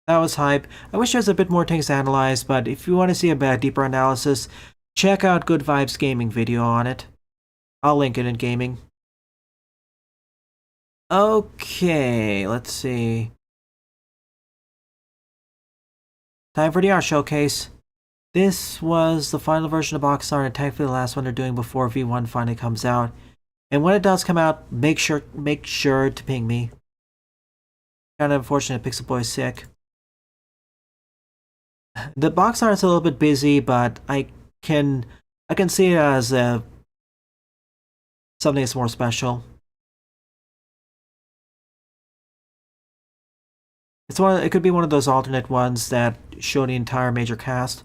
That was hype. I wish there was a bit more things to analyze, but if you want to see a deeper analysis, check out Good Vibes Gaming video on it. I'll link it in gaming. Okay, let's see. Time for the art showcase. This was the final version of box art and thankfully the last one they're doing before V1 finally comes out. And when it does come out, make sure to ping me. Kinda unfortunate Pixel Boy's sick. The box art's a little bit busy, but I can see it as something that's more special. It could be one of those alternate ones that show the entire major cast.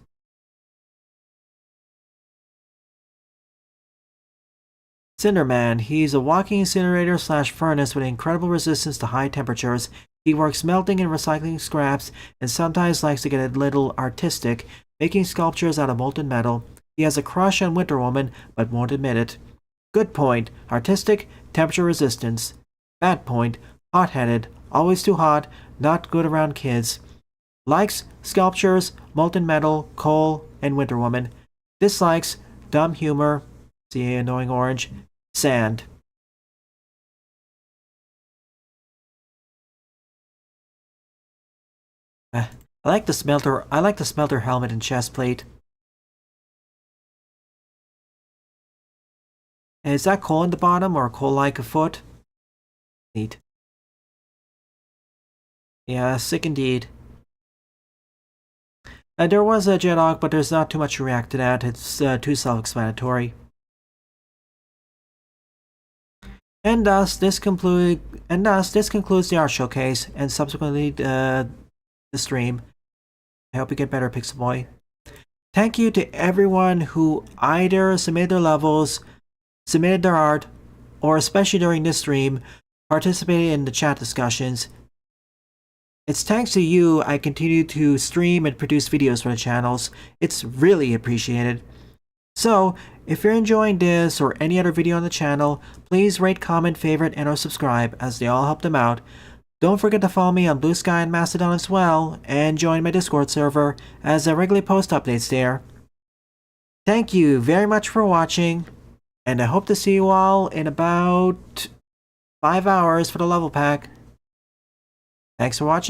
Cinderman. He's a walking incinerator slash furnace with incredible resistance to high temperatures. He works melting and recycling scraps and sometimes likes to get a little artistic, making sculptures out of molten metal. He has a crush on Winter Woman, but won't admit it. Good point. Artistic, temperature resistance. Bad point. Hot-headed, always too hot, not good around kids. Likes sculptures, molten metal, coal, and Winter Woman. Dislikes dumb humor, see annoying orange, sand. I like the smelter. I like the smelter helmet and chest plate. Is that coal in the bottom or coal like a foot? Neat. Yeah, sick indeed. There was a Jedog, but there's not too much to react to that. It's too self-explanatory. And thus, this concludes the art showcase, and subsequently the stream. I hope you get better, Pixel Boy. Thank you to everyone who either submitted their levels, submitted their art, or especially during this stream, participated in the chat discussions. It's thanks to you I continue to stream and produce videos for the channels. It's really appreciated. So, if you're enjoying this or any other video on the channel, please rate, comment, favorite, and or subscribe, as they all help them out. Don't forget to follow me on Blue Sky and Mastodon as well, and join my Discord server, as I regularly post updates there. Thank you very much for watching, and I hope to see you all in about 5 hours for the level pack. Thanks for watching.